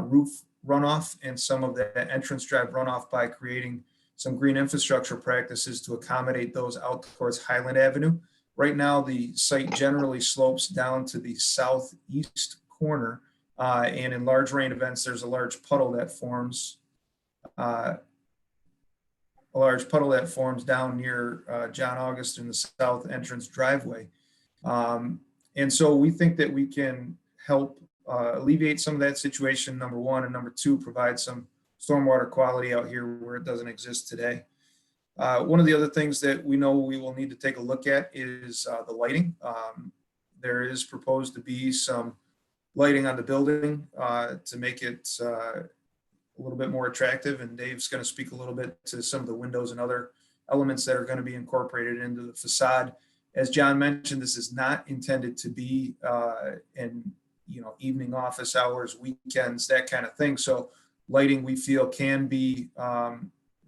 Speaker 10: roof runoff and some of the entrance drive runoff by creating some green infrastructure practices to accommodate those out towards Highland Avenue. Right now, the site generally slopes down to the southeast corner, and in large rain events, there's a large puddle that forms down near John August in the south entrance driveway. And so we think that we can help alleviate some of that situation, number one, and number two, provide some stormwater quality out here where it doesn't exist today. One of the other things that we know we will need to take a look at is the lighting. There is proposed to be some lighting on the building to make it a little bit more attractive, and Dave's going to speak a little bit to some of the windows and other elements that are going to be incorporated into the facade. As John mentioned, this is not intended to be in evening office hours, weekends, that kind of thing. So lighting, we feel, can be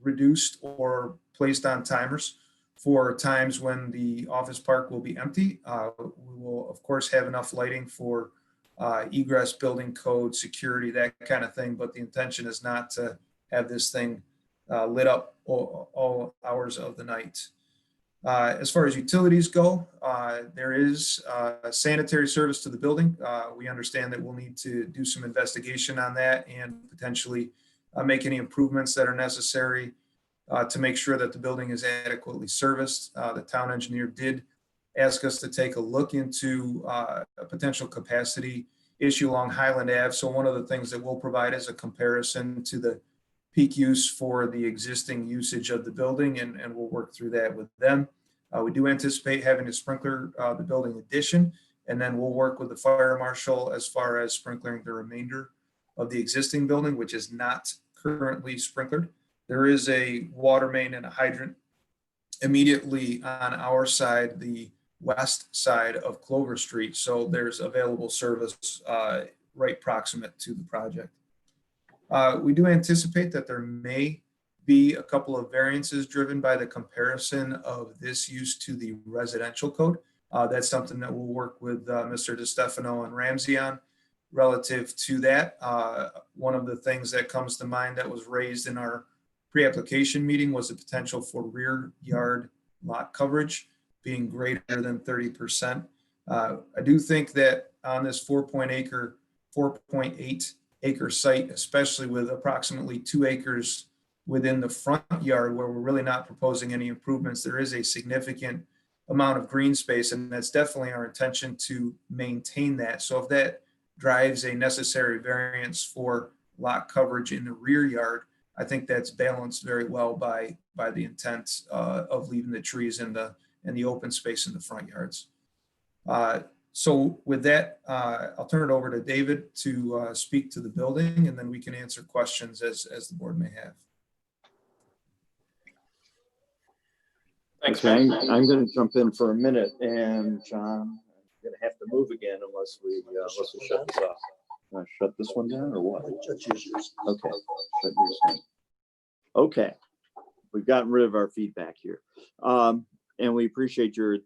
Speaker 10: reduced or placed on timers for times when the office park will be empty. We will, of course, have enough lighting for egress, building code, security, that kind of thing. But the intention is not to have this thing lit up all hours of the night. As far as utilities go, there is sanitary service to the building. We understand that we'll need to do some investigation on that and potentially make any improvements that are necessary to make sure that the building is adequately serviced. The town engineer did ask us to take a look into a potential capacity issue along Highland Ave. So one of the things that we'll provide is a comparison to the peak use for the existing usage of the building, and we'll work through that with them. We do anticipate having to sprinkler the building addition, and then we'll work with the fire marshal as far as sprinkling the remainder of the existing building, which is not currently sprinklered. There is a water main and a hydrant immediately on our side, the west side of Clover Street. So there's available service right proximate to the project. We do anticipate that there may be a couple of variances driven by the comparison of this use to the residential code. That's something that we'll work with Mr. DeStefano and Ramsey on relative to that. One of the things that comes to mind that was raised in our pre-application meeting was the potential for rear yard lot coverage being greater than 30%. I do think that on this 4.8 acre site, especially with approximately 2 acres within the front yard where we're really not proposing any improvements, there is a significant amount of green space, and that's definitely our intention to maintain that. So if that drives a necessary variance for lot coverage in the rear yard, I think that's balanced very well by the intent of leaving the trees and the open space in the front yards. So with that, I'll turn it over to David to speak to the building, and then we can answer questions as the board may have.
Speaker 9: Thanks,
Speaker 8: Okay,
Speaker 9: Matt.
Speaker 8: I'm going to jump in for a minute, and John, I'm going to have to move again unless we shut this off. Shut this one down or what? Okay, shut yours down. Okay, we've gotten rid of our feedback here, and we appreciate your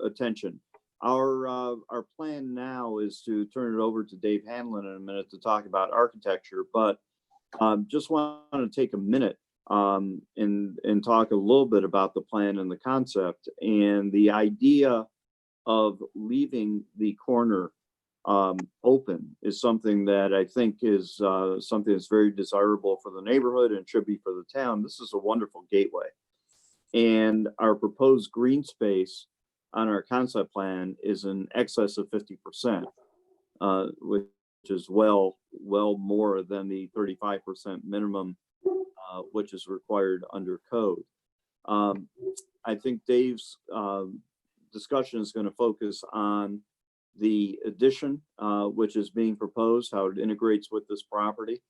Speaker 8: attention. Our plan now is to turn it over to Dave Hanlon in a minute to talk about architecture, but just want to take a minute and talk a little bit about the plan and the concept and the idea of leaving the corner open is something that I think is something that's very desirable for the neighborhood and should be for the town. This is a wonderful gateway, and our proposed green space on our concept plan is in excess of 50%, which is well more than the 35% minimum, which is required under code. I think Dave's discussion is going to focus on the addition, which is being proposed, how it integrates with this property.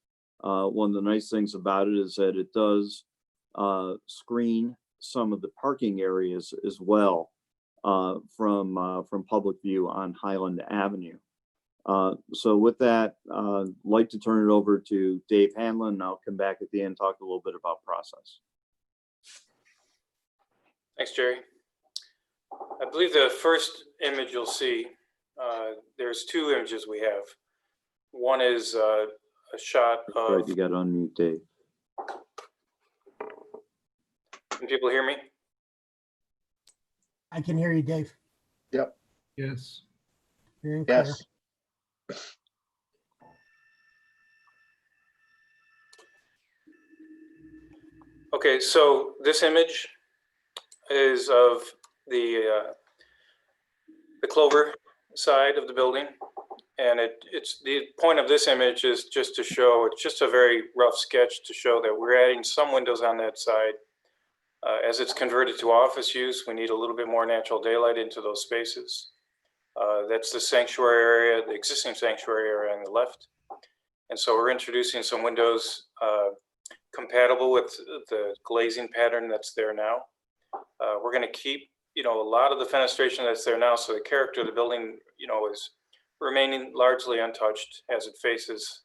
Speaker 8: One of the nice things about it is that it does screen some of the parking areas as well from public view on Highland Avenue. So with that, like to turn it over to Dave Hanlon. I'll come back at the end, talk a little bit about process.
Speaker 9: Thanks, Jerry. I believe the first image you'll see, there's two images we have. One is a shot of.
Speaker 8: Right, you got to unmute Dave.
Speaker 9: Can people hear me?
Speaker 3: I can hear you, Dave.
Speaker 2: Yes.
Speaker 3: Hearing clear.
Speaker 4: Yes.
Speaker 9: Okay, so this image is of the Clover side of the building, and it's the point of this image is just to show, it's just a very rough sketch to show that we're adding some windows on that side. As it's converted to office use, we need a little bit more natural daylight into those spaces. That's the sanctuary area, the existing sanctuary area on the left. And so we're introducing some windows compatible with the glazing pattern that's there now. We're going to keep, a lot of the fenestration that's there now, so the character of the building, is remaining largely untouched as it faces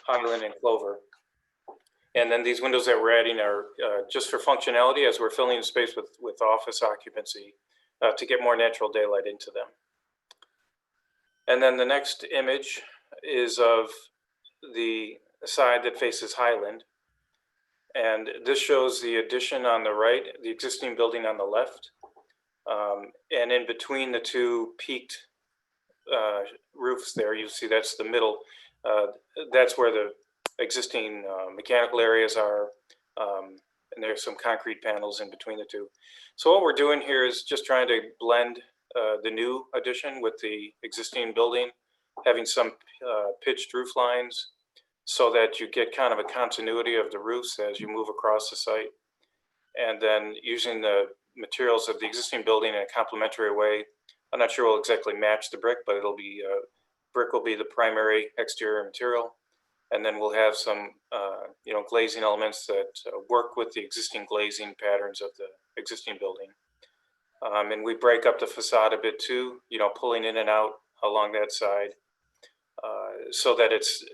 Speaker 9: Highland and Clover. And then these windows that we're adding are just for functionality as we're filling the space with office occupancy to get more natural daylight into them. And then the next image is of the side that faces Highland. And this shows the addition on the right, the existing building on the left. And in between the two peaked roofs there, you see that's the middle. That's where the existing mechanical areas are. And there's some concrete panels in between the two. So what we're doing here is just trying to blend the new addition with the existing building, having some pitched roof lines so that you get kind of a continuity of the roofs as you move across the site. And then using the materials of the existing building in a complementary way. I'm not sure we'll exactly match the brick, but it'll be, brick will be the primary exterior material. And then we'll have some, glazing elements that work with the existing glazing patterns of the existing building. And we break up the facade a bit too, pulling in and out along that side so that it's,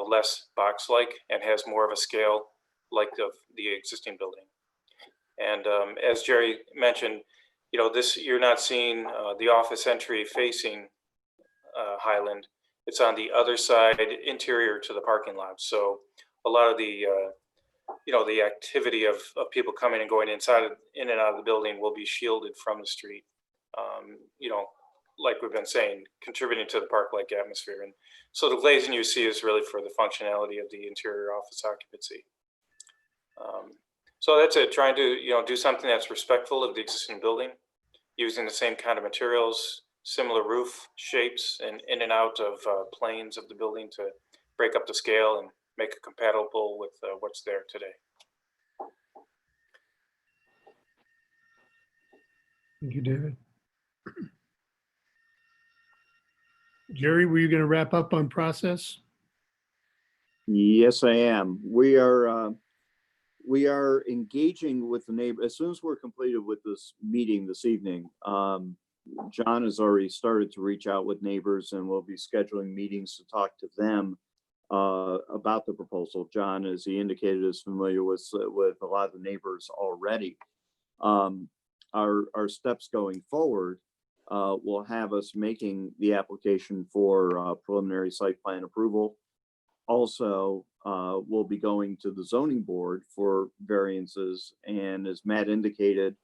Speaker 9: less box-like and has more of a scale like of the existing building. And as Jerry mentioned, this, you're not seeing the office entry facing Highland. It's on the other side, interior to the parking lot. So a lot of the, the activity of people coming and going in and out of the building will be shielded from the street. Like we've been saying, contributing to the park-like atmosphere. And so the glazing you see is really for the functionality of the interior office occupancy. So that's it, trying to, do something that's respectful of the existing building, using the same kind of materials, similar roof shapes, and in and out of planes of the building to break up the scale and make it compatible with what's there today.
Speaker 2: Thank you, David. Jerry, were you going to wrap up on process?
Speaker 8: Yes, I am. We are engaging with the neighbor as soon as we're completed with this meeting this evening. John has already started to reach out with neighbors, and we'll be scheduling meetings to talk to them about the proposal. John, as he indicated, is familiar with a lot of the neighbors already. Our steps going forward will have us making the application for preliminary site plan approval. Also, we'll be going to the zoning board for variances, and as Matt indicated,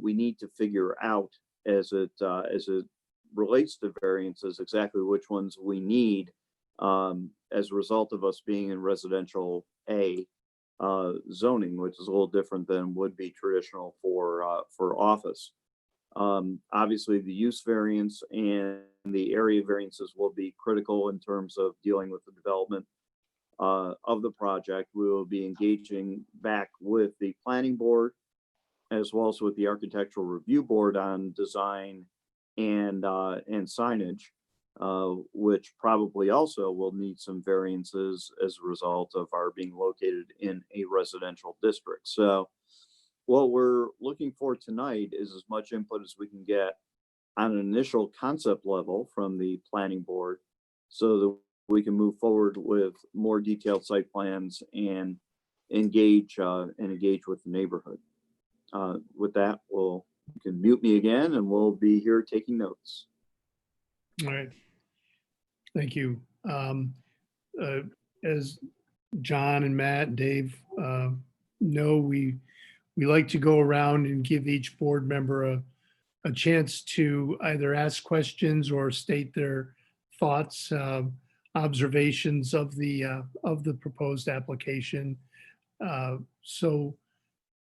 Speaker 8: we need to figure out as it relates to variances exactly which ones we need as a result of us being in residential A zoning, which is a little different than would be traditional for office. Obviously, the use variance and the area variances will be critical in terms of dealing with the development of the project. We will be engaging back with the planning board as well as with the architectural review board on design and signage. which probably also will need some variances as a result of our being located in a residential district. So what we're looking for tonight is as much input as we can get on an initial concept level from the planning board so that we can move forward with more detailed site plans and engage with the neighborhood. With that, you can mute me again and we'll be here taking notes.
Speaker 2: All right. Thank you. As John and Matt and Dave know, we like to go around and give each board member a chance to either ask questions or state their thoughts, observations of the proposed application. So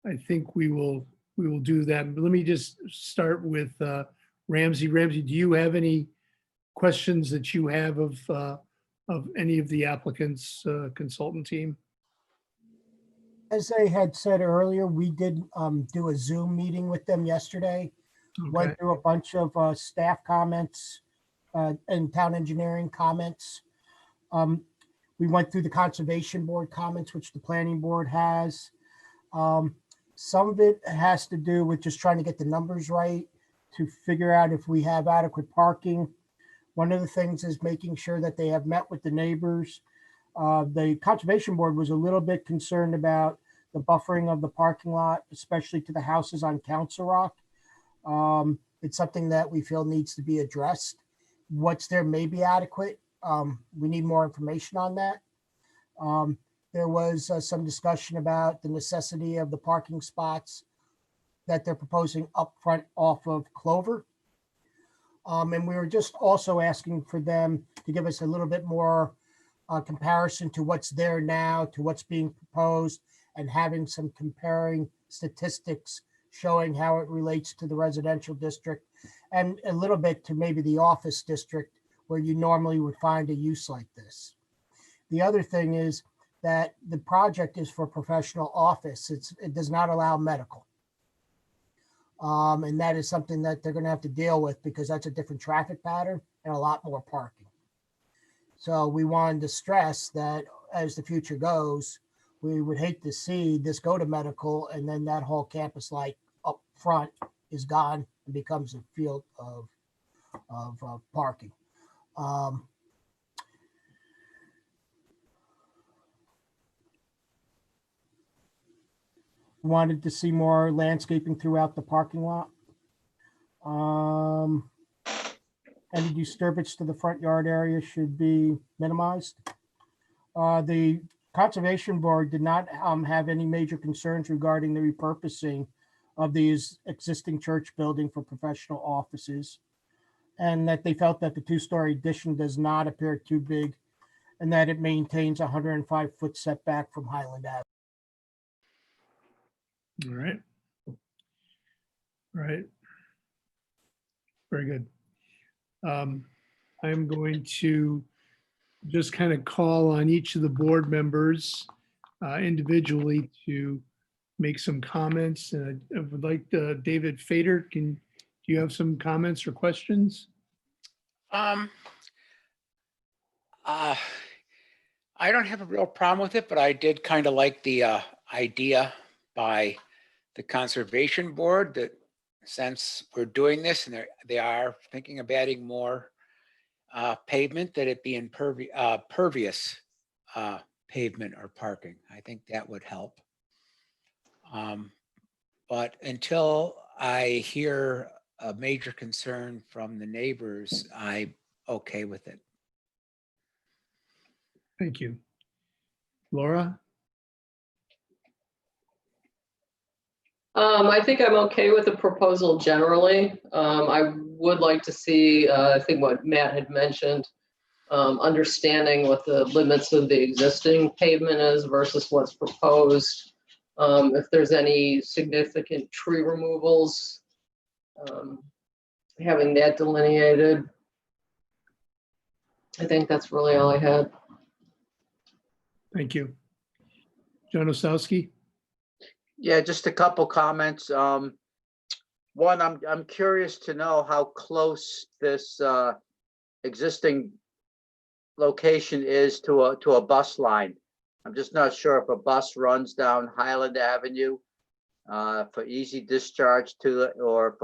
Speaker 2: I think we will do that. But let me just start with Ramsey. Ramsey, do you have any questions that you have of any of the applicants' consultant team?
Speaker 3: As I had said earlier, we did do a Zoom meeting with them yesterday.
Speaker 2: Okay.
Speaker 3: Went through a bunch of staff comments and town engineering comments. We went through the conservation board comments, which the planning board has. Some of it has to do with just trying to get the numbers right to figure out if we have adequate parking. One of the things is making sure that they have met with the neighbors. The conservation board was a little bit concerned about the buffering of the parking lot, especially to the houses on Council Rock. It's something that we feel needs to be addressed. What's there may be adequate. We need more information on that. There was some discussion about the necessity of the parking spots that they're proposing up front off of Clover. And we were just also asking for them to give us a little bit more comparison to what's there now, to what's being proposed, and having some comparing statistics showing how it relates to the residential district and a little bit to maybe the office district where you normally would find a use like this. The other thing is that the project is for professional office. It does not allow medical. And that is something that they're going to have to deal with because that's a different traffic pattern and a lot more parking. So we wanted to stress that as the future goes, we would hate to see this go to medical and then that whole campus light up front is gone and becomes a field of parking. Wanted to see more landscaping throughout the parking lot. Any disturbance to the front yard area should be minimized. The Conservation Board did not have any major concerns regarding the repurposing of these existing church building for professional offices, and that they felt that the two-story addition does not appear too big and that it maintains a 105-foot setback from Highland Avenue.
Speaker 2: All right. All right. Very good. I'm going to just kind of call on each of the board members individually to make some comments. And I would like David Fader, do you have some comments or questions?
Speaker 12: I don't have a real problem with it, but I did kind of like the idea by the Conservation Board that since we're doing this and they are thinking of adding more pavement, that it be pervious pavement or parking. I think that would help. But until I hear a major concern from the neighbors, I'm okay with it.
Speaker 2: Thank you. Laura?
Speaker 6: I think I'm okay with the proposal generally. I would like to see, I think what Matt had mentioned, understanding what the limits of the existing pavement is versus what's proposed. If there's any significant tree removals, having that delineated. I think that's really all I had.
Speaker 2: Thank you. John Osowski?
Speaker 4: Yeah, just a couple comments. One, I'm curious to know how close this existing location is to a bus line. I'm just not sure if a bus runs down Highland Avenue for easy discharge to it, or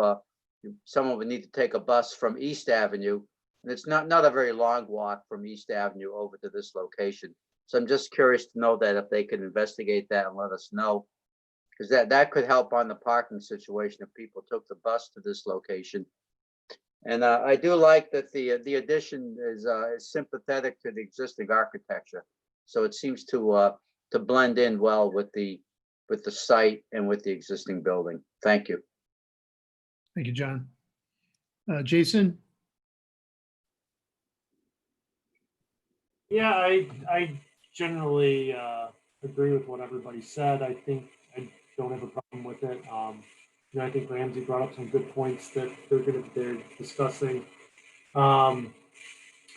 Speaker 4: if someone would need to take a bus from East Avenue. And it's not a very long walk from East Avenue over to this location. So I'm just curious to know that if they could investigate that and let us know, because that could help on the parking situation if people took the bus to this location. And I do like that the addition is sympathetic to the existing architecture, so it seems to blend in well with the site and with the existing building. Thank you.
Speaker 2: Thank you, John. Jason?
Speaker 13: Yeah, I generally agree with what everybody said. I think I don't have a problem with it. I think Ramsey brought up some good points that they're discussing. I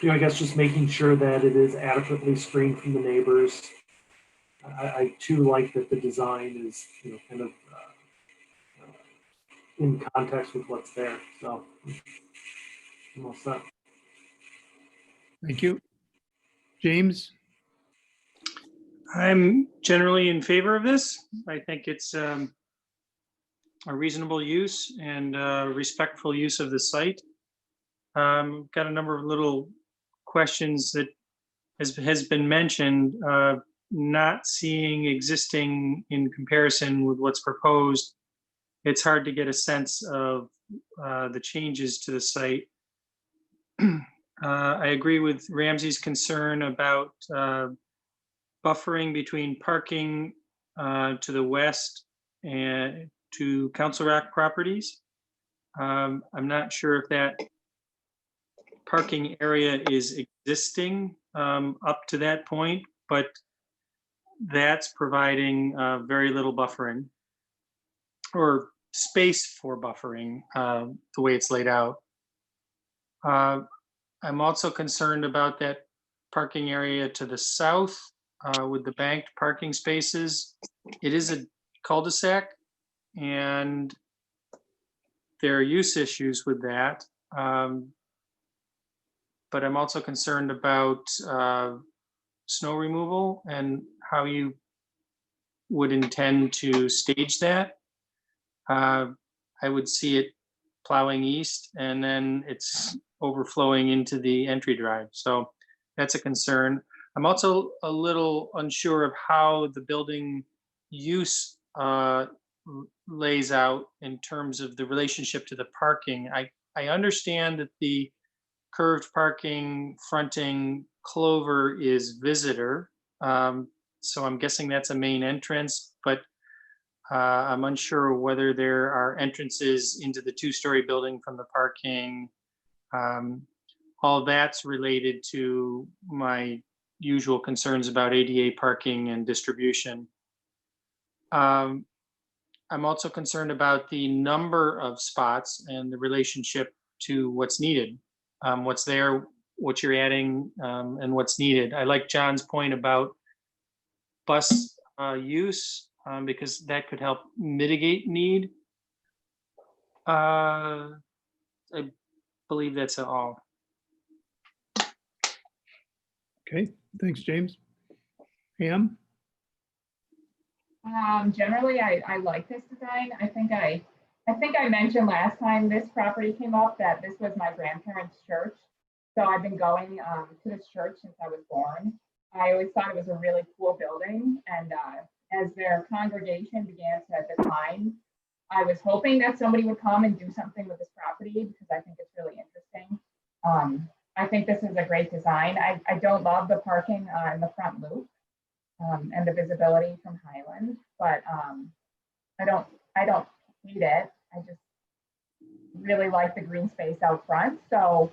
Speaker 13: guess just making sure that it is adequately screened from the neighbors. I too like that the design is, kind of in context with what's there. So I'm all set.
Speaker 2: Thank you. James?
Speaker 5: I'm generally in favor of this. I think it's a reasonable use and respectful use of the site. Got a number of little questions that has been mentioned, not seeing existing in comparison with what's proposed. It's hard to get a sense of the changes to the site. I agree with Ramsey's concern about buffering between parking to the west and to Council Rock properties. I'm not sure if that parking area is existing up to that point, but that's providing very little buffering or space for buffering the way it's laid out. I'm also concerned about that parking area to the south with the banked parking spaces. It is a cul-de-sac and there are use issues with that. But I'm also concerned about snow removal and how you would intend to stage that. I would see it plowing east and then it's overflowing into the entry drive. So that's a concern. I'm also a little unsure of how the building use lays out in terms of the relationship to the parking. I understand that the curved parking fronting Clover is visitor. So I'm guessing that's a main entrance, but I'm unsure whether there are entrances into the two-story building from the parking. All that's related to my usual concerns about ADA parking and distribution. I'm also concerned about the number of spots and the relationship to what's needed. What's there, what you're adding, and what's needed. I like John's point about bus use because that could help mitigate need. I believe that's all.
Speaker 2: Okay, thanks, James. Pam?
Speaker 14: Generally, I like this design. I think I mentioned last time this property came up that this was my grandparents' church. So I've been going to this church since I was born. I always thought it was a really cool building. And as their congregation began to decline, I was hoping that somebody would come and do something with this property because I think it's really interesting. I think this is a great design. I don't love the parking in the front loop and the visibility from Highland, but I don't hate it. I just really like the green space out front. So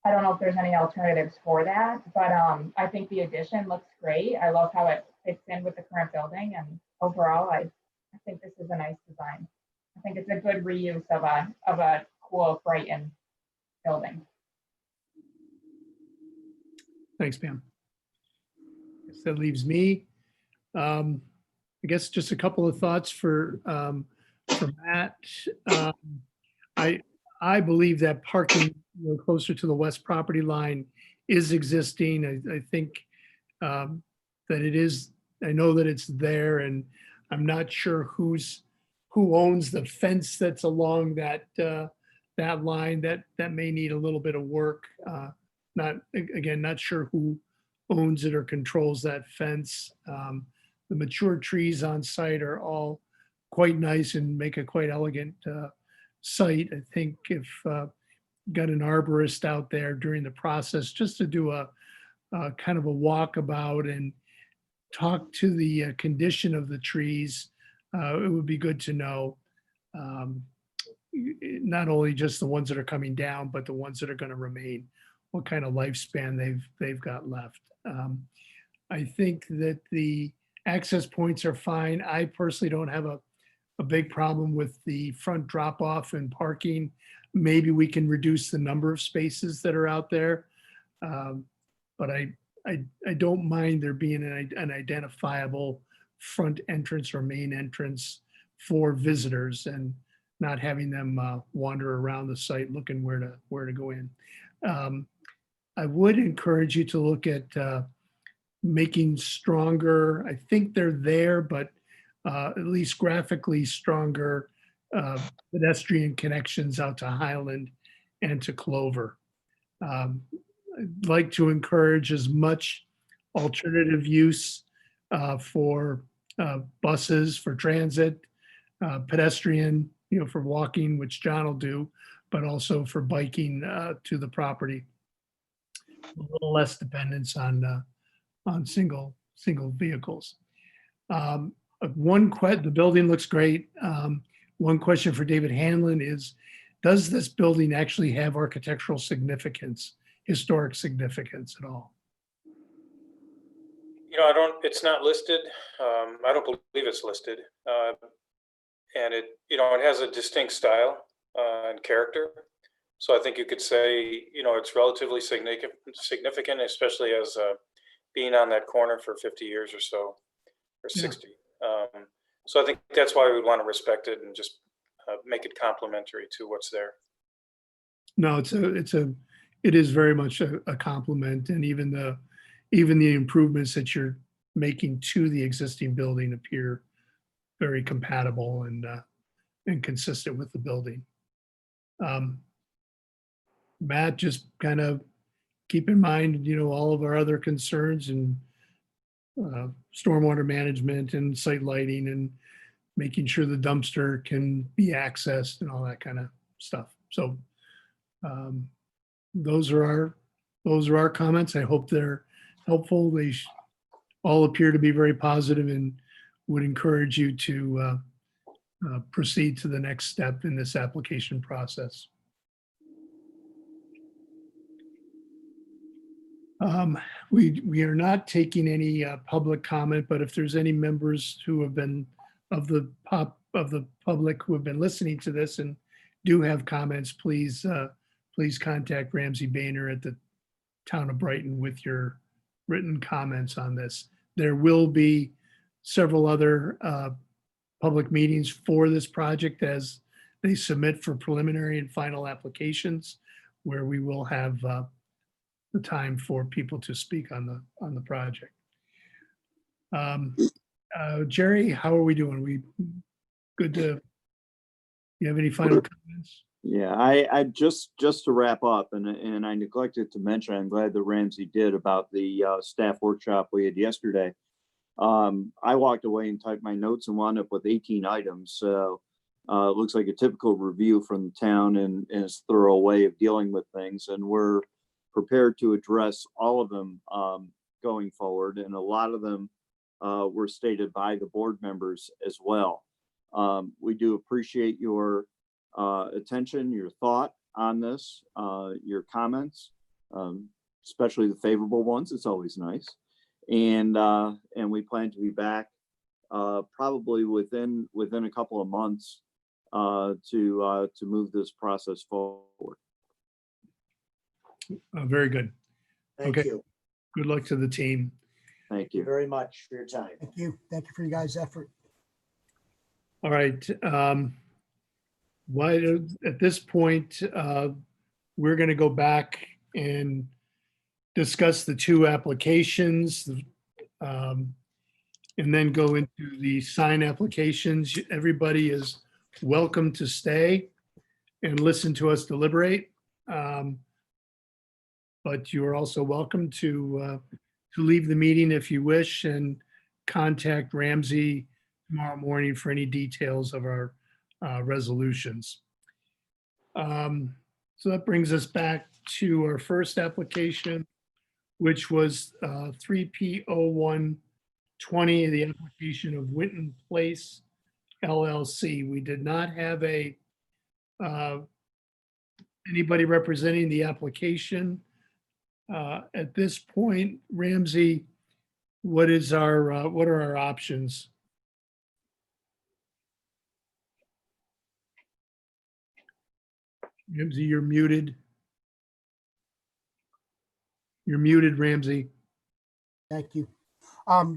Speaker 14: I don't know if there's any alternatives for that, but I think the addition looks great. I love how it fits in with the current building, and overall, I think this is a nice design. I think it's a good reuse of a cool Brighton building.
Speaker 2: Thanks, Pam. I guess that leaves me. I guess just a couple of thoughts for Matt. I believe that parking closer to the west property line is existing. I think that it is, I know that it's there, and I'm not sure who owns the fence that's along that line. That may need a little bit of work. Not sure who owns it or controls that fence. The mature trees on site are all quite nice and make a quite elegant site. I think if got an arborist out there during the process just to do a kind of a walkabout and talk to the condition of the trees, it would be good to know not only just the ones that are coming down, but the ones that are going to remain, what kind of lifespan they've got left. I think that the access points are fine. I personally don't have a big problem with the front drop off and parking. Maybe we can reduce the number of spaces that are out there. But I don't mind there being an identifiable front entrance or main entrance for visitors and not having them wander around the site looking where to go in. I would encourage you to look at making stronger, I think they're there, but at least graphically stronger pedestrian connections out to Highland and to Clover. I'd like to encourage as much alternative use for buses, for transit, pedestrian, for walking, which John will do, but also for biking to the property. A little less dependence on single vehicles. The building looks great. One question for David Hanlon is, does this building actually have architectural significance, historic significance at all?
Speaker 9: It's not listed. I don't believe it's listed. And it has a distinct style and character. So I think you could say, it's relatively significant, especially as being on that corner for 50 years or so, or 60. So I think that's why we would want to respect it and just make it complementary to what's there.
Speaker 2: No, it is very much a compliment, and even the improvements that you're making to the existing building appear very compatible and consistent with the building. Matt, just kind of keep in mind, all of our other concerns and stormwater management and site lighting and making sure the dumpster can be accessed and all that kind of stuff. So those are our comments. I hope they're helpful. They all appear to be very positive and would encourage you to proceed to the next step in this application process. We are not taking any public comment, but if there's any members who have been of the public who have been listening to this and do have comments, please contact Ramsey Boehner at the Town of Brighton with your written comments on this. There will be several other public meetings for this project as they submit for preliminary and final applications, where we will have the time for people to speak on the project. Jerry, how are we doing? We good to, you have any final comments?
Speaker 8: Yeah, I just to wrap up, and I neglected to mention, I'm glad that Ramsey did, about the staff workshop we had yesterday. I walked away and typed my notes and wound up with 18 items. So it looks like a typical review from the town and its thorough way of dealing with things. And we're prepared to address all of them going forward. And a lot of them were stated by the board members as well. We do appreciate your attention, your thought on this, your comments, especially the favorable ones. It's always nice. And we plan to be back probably within a couple of months to move this process forward.
Speaker 2: Very good.
Speaker 11: Thank you.
Speaker 2: Good luck to the team.
Speaker 8: Thank
Speaker 11: You
Speaker 8: you.
Speaker 11: very much for your time.
Speaker 3: Thank you. Thank you for your guys' effort.
Speaker 2: All right. Why at this point, we're going to go back and discuss the two applications, and then go into the sign applications. Everybody is welcome to stay and listen to us deliberate. But you are also welcome to leave the meeting if you wish and contact Ramsey tomorrow morning for any details of our resolutions. So that brings us back to our first application, which was 3P0120, the application of Winton Place LLC. We did not have anybody representing the application. At this point, Ramsey, what are our options? Ramsey, you're muted. You're muted, Ramsey.
Speaker 3: Thank you.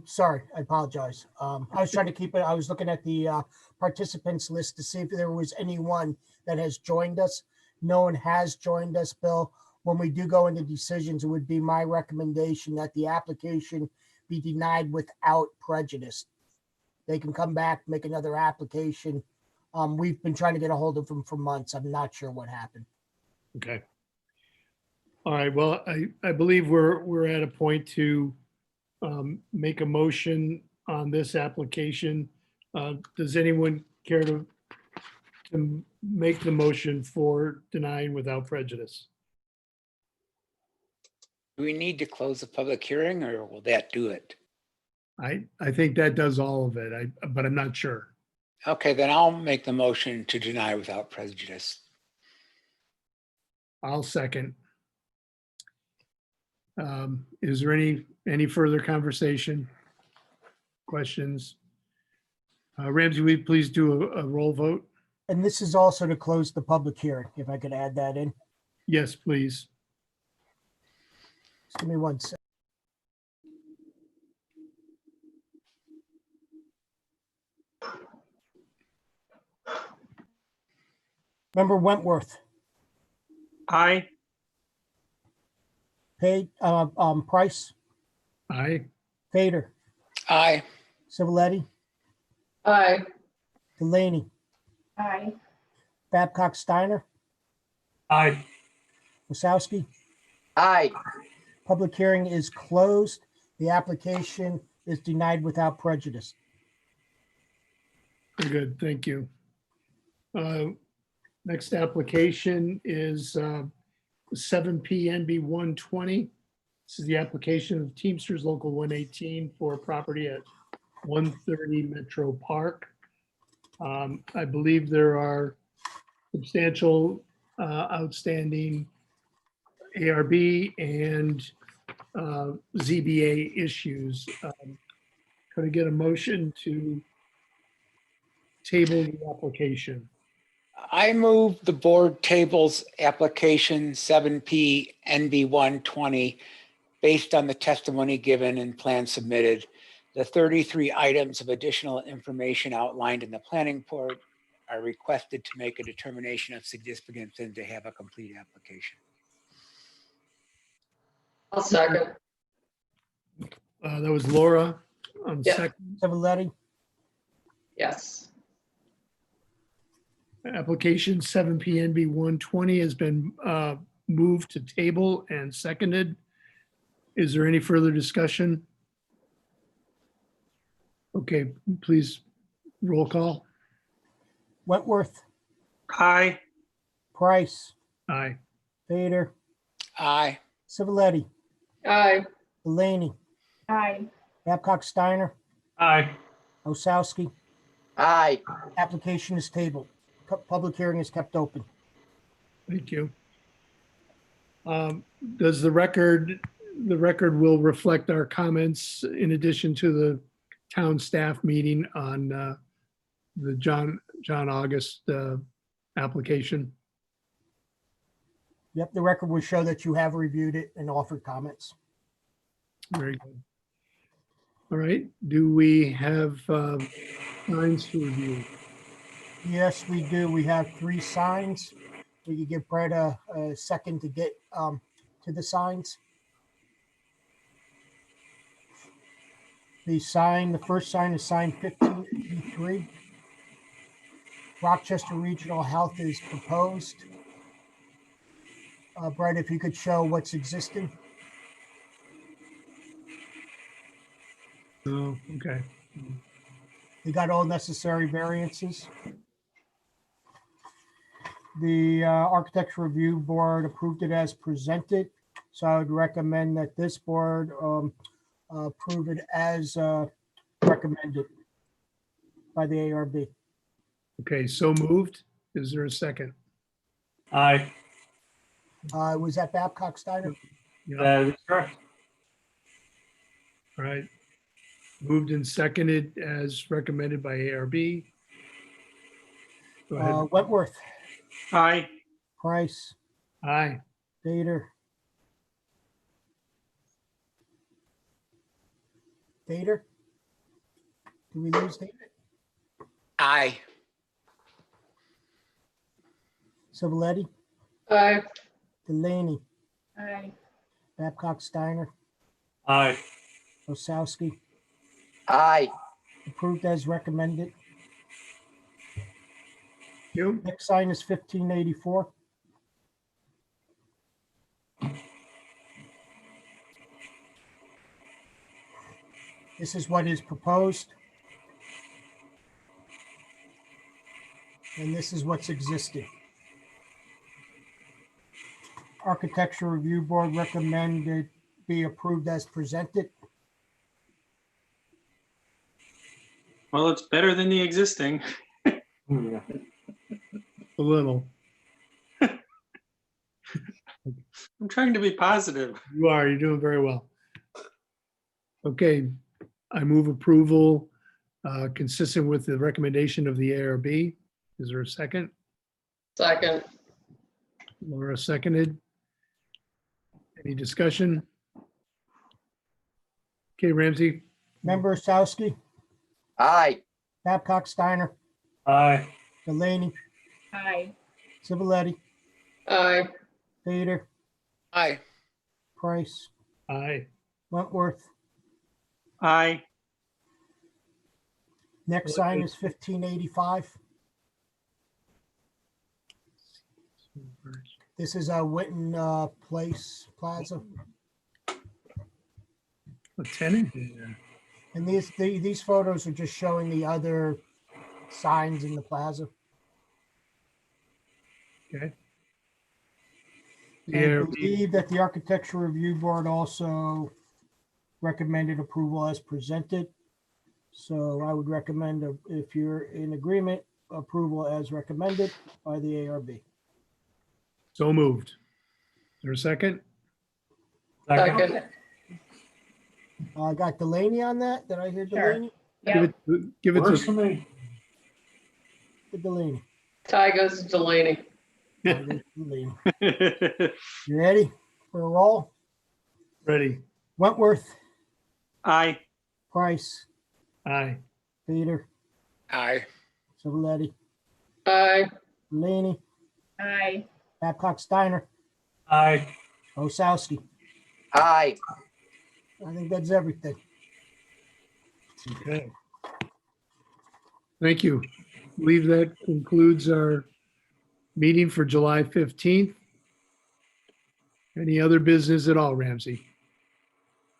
Speaker 3: Sorry, I apologize. I was trying to keep it, I was looking at the participants list to see if there was anyone that has joined us. No one has joined us, Bill. When we do go into decisions, it would be my recommendation that the application be denied without prejudice. They can come back, make another application. We've been trying to get a hold of them for months. I'm not sure what happened.
Speaker 2: Okay. All right, well, I believe we're at a point to make a motion on this application. Does anyone care to make the motion for denying without prejudice?
Speaker 12: Do we need to close the public hearing or will that do it?
Speaker 2: I think that does all of it, but I'm not sure.
Speaker 12: Okay, then I'll make the motion to deny without prejudice.
Speaker 2: I'll second. Is there any further conversation? Questions? Ramsey, will you please do a roll vote?
Speaker 3: And this is also to close the public hearing, if I could add that in.
Speaker 2: Yes, please.
Speaker 3: Just give me one sec. Member Wentworth,
Speaker 5: Aye.
Speaker 3: Price,
Speaker 2: Aye.
Speaker 3: Fader,
Speaker 12: Aye.
Speaker 3: Civiletti,
Speaker 6: Aye.
Speaker 3: Delaney,
Speaker 14: Aye.
Speaker 3: Babcock Steiner,
Speaker 13: Aye.
Speaker 3: Wasowski.
Speaker 4: Aye.
Speaker 3: Public hearing is closed. The application is denied without prejudice.
Speaker 2: Very good, thank you. Next application is 7P NB 120. This is the application of Teamsters Local 118 for property at 130 Metro Park. I believe there are substantial outstanding ARB and ZBA issues. Could I get a motion to table the application?
Speaker 12: I move the board tables application 7P NB 120 based on the testimony given and plan submitted. The 33 items of additional information outlined in the planning report are requested to make a determination of significance and to have a complete application.
Speaker 6: I'll second.
Speaker 2: That was Laura on
Speaker 6: Yeah.
Speaker 2: second.
Speaker 3: Civiletti,
Speaker 6: Yes.
Speaker 2: Application 7P NB 120 has been moved to table and seconded. Is there any further discussion? Okay, please roll call.
Speaker 3: Wentworth,
Speaker 5: Aye.
Speaker 3: Price,
Speaker 2: Aye.
Speaker 3: Fader,
Speaker 12: Aye.
Speaker 3: Civiletti,
Speaker 6: Aye.
Speaker 3: Delaney,
Speaker 14: Aye.
Speaker 3: Babcock Steiner,
Speaker 13: Aye.
Speaker 3: Wasowski.
Speaker 4: Aye.
Speaker 3: Application is tabled. Public hearing is kept open.
Speaker 2: Thank you. Does the record will reflect our comments in addition to the town staff meeting on the John August application?
Speaker 3: Yep, the record will show that you have reviewed it and offered comments.
Speaker 2: Very good. All right, do we have signs to review?
Speaker 3: Yes, we do. We have 3 signs. We could give Brett a second to get to the signs. The first sign is sign 1583. Rochester Regional Health is proposed. Brett, if you could show what's existing.
Speaker 2: Oh, okay.
Speaker 3: They got all necessary variances. The Architecture Review Board approved it as presented. So I would recommend that this board approve it as recommended by the ARB.
Speaker 2: Okay, so moved. Is there a second?
Speaker 13: Aye.
Speaker 3: Was that Babcock Steiner?
Speaker 2: Yeah,
Speaker 13: That is correct.
Speaker 2: all right. Moved and seconded as recommended by ARB. Go ahead.
Speaker 3: Wentworth,
Speaker 5: Aye.
Speaker 3: Price,
Speaker 2: Aye.
Speaker 3: Vader. Vader? Do we lose David?
Speaker 12: Aye.
Speaker 3: Civiletti,
Speaker 6: Aye.
Speaker 3: Delaney,
Speaker 14: Aye.
Speaker 3: Babcock Steiner,
Speaker 13: Aye.
Speaker 3: Osowski,
Speaker 4: Aye.
Speaker 3: approved as recommended.
Speaker 2: You?
Speaker 3: Next sign is 1584. This is what is proposed. And this is what's existing. Architecture Review Board recommended be approved as presented.
Speaker 5: Well, it's better than the existing.
Speaker 2: A little.
Speaker 5: I'm trying to be positive.
Speaker 2: You are, you're doing very well. Okay, I move approval consistent with the recommendation of the ARB. Is there a second?
Speaker 6: Second.
Speaker 2: Laura seconded. Any discussion? Okay, Ramsey,
Speaker 3: Member Osowski,
Speaker 4: Aye.
Speaker 3: Babcock Steiner,
Speaker 13: Aye.
Speaker 3: Delaney,
Speaker 14: Aye.
Speaker 3: Civiletti,
Speaker 6: Aye.
Speaker 3: Vader,
Speaker 12: Aye.
Speaker 3: Price,
Speaker 2: aye.
Speaker 3: Wentworth.
Speaker 5: Aye.
Speaker 3: Next sign is 1585. This is a Witten Place Plaza.
Speaker 2: A tenant in there.
Speaker 3: And these photos are just showing the other signs in the plaza.
Speaker 2: Okay.
Speaker 3: And I
Speaker 2: ARB,
Speaker 3: believe that the Architecture Review Board also recommended approval as presented. So I would recommend, if you're in agreement, approval as recommended by the ARB.
Speaker 2: so moved. Is there a second?
Speaker 6: Second.
Speaker 3: I got Delaney on that. Did I hear
Speaker 14: Sure.
Speaker 3: Delaney?
Speaker 14: Yeah.
Speaker 2: Give it
Speaker 13: Works for
Speaker 2: to,
Speaker 13: me.
Speaker 3: Delaney.
Speaker 6: Tie goes to Delaney.
Speaker 3: Delaney. You ready for a roll?
Speaker 2: ready.
Speaker 3: Wentworth,
Speaker 5: Aye.
Speaker 3: Price,
Speaker 2: Aye.
Speaker 3: Peter,
Speaker 12: Aye.
Speaker 3: Civiletti,
Speaker 6: Aye.
Speaker 3: Delaney,
Speaker 14: Aye.
Speaker 3: Babcock Steiner,
Speaker 13: Aye.
Speaker 3: Osowski.
Speaker 4: Aye.
Speaker 3: I think that's everything.
Speaker 2: Okay. Thank you. I believe that concludes our meeting for July 15th. Any other business at all, Ramsey?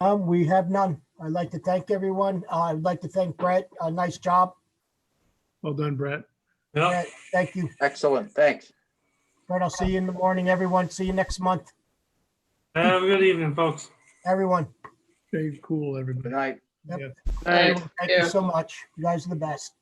Speaker 3: We have none. I'd like to thank everyone. I'd like to thank Brett. Nice job.
Speaker 2: Well done, Brett.
Speaker 13: Yep.
Speaker 3: Brett, thank you.
Speaker 4: Excellent. Thanks.
Speaker 3: Brett, I'll see you in the morning, everyone. See you next month.
Speaker 13: Have a good evening, folks.
Speaker 3: Everyone.
Speaker 2: Stay cool, everybody.
Speaker 4: Good night.
Speaker 3: Yep.
Speaker 2: Yeah.
Speaker 6: Aye.
Speaker 3: Thank you so much. You guys are the best.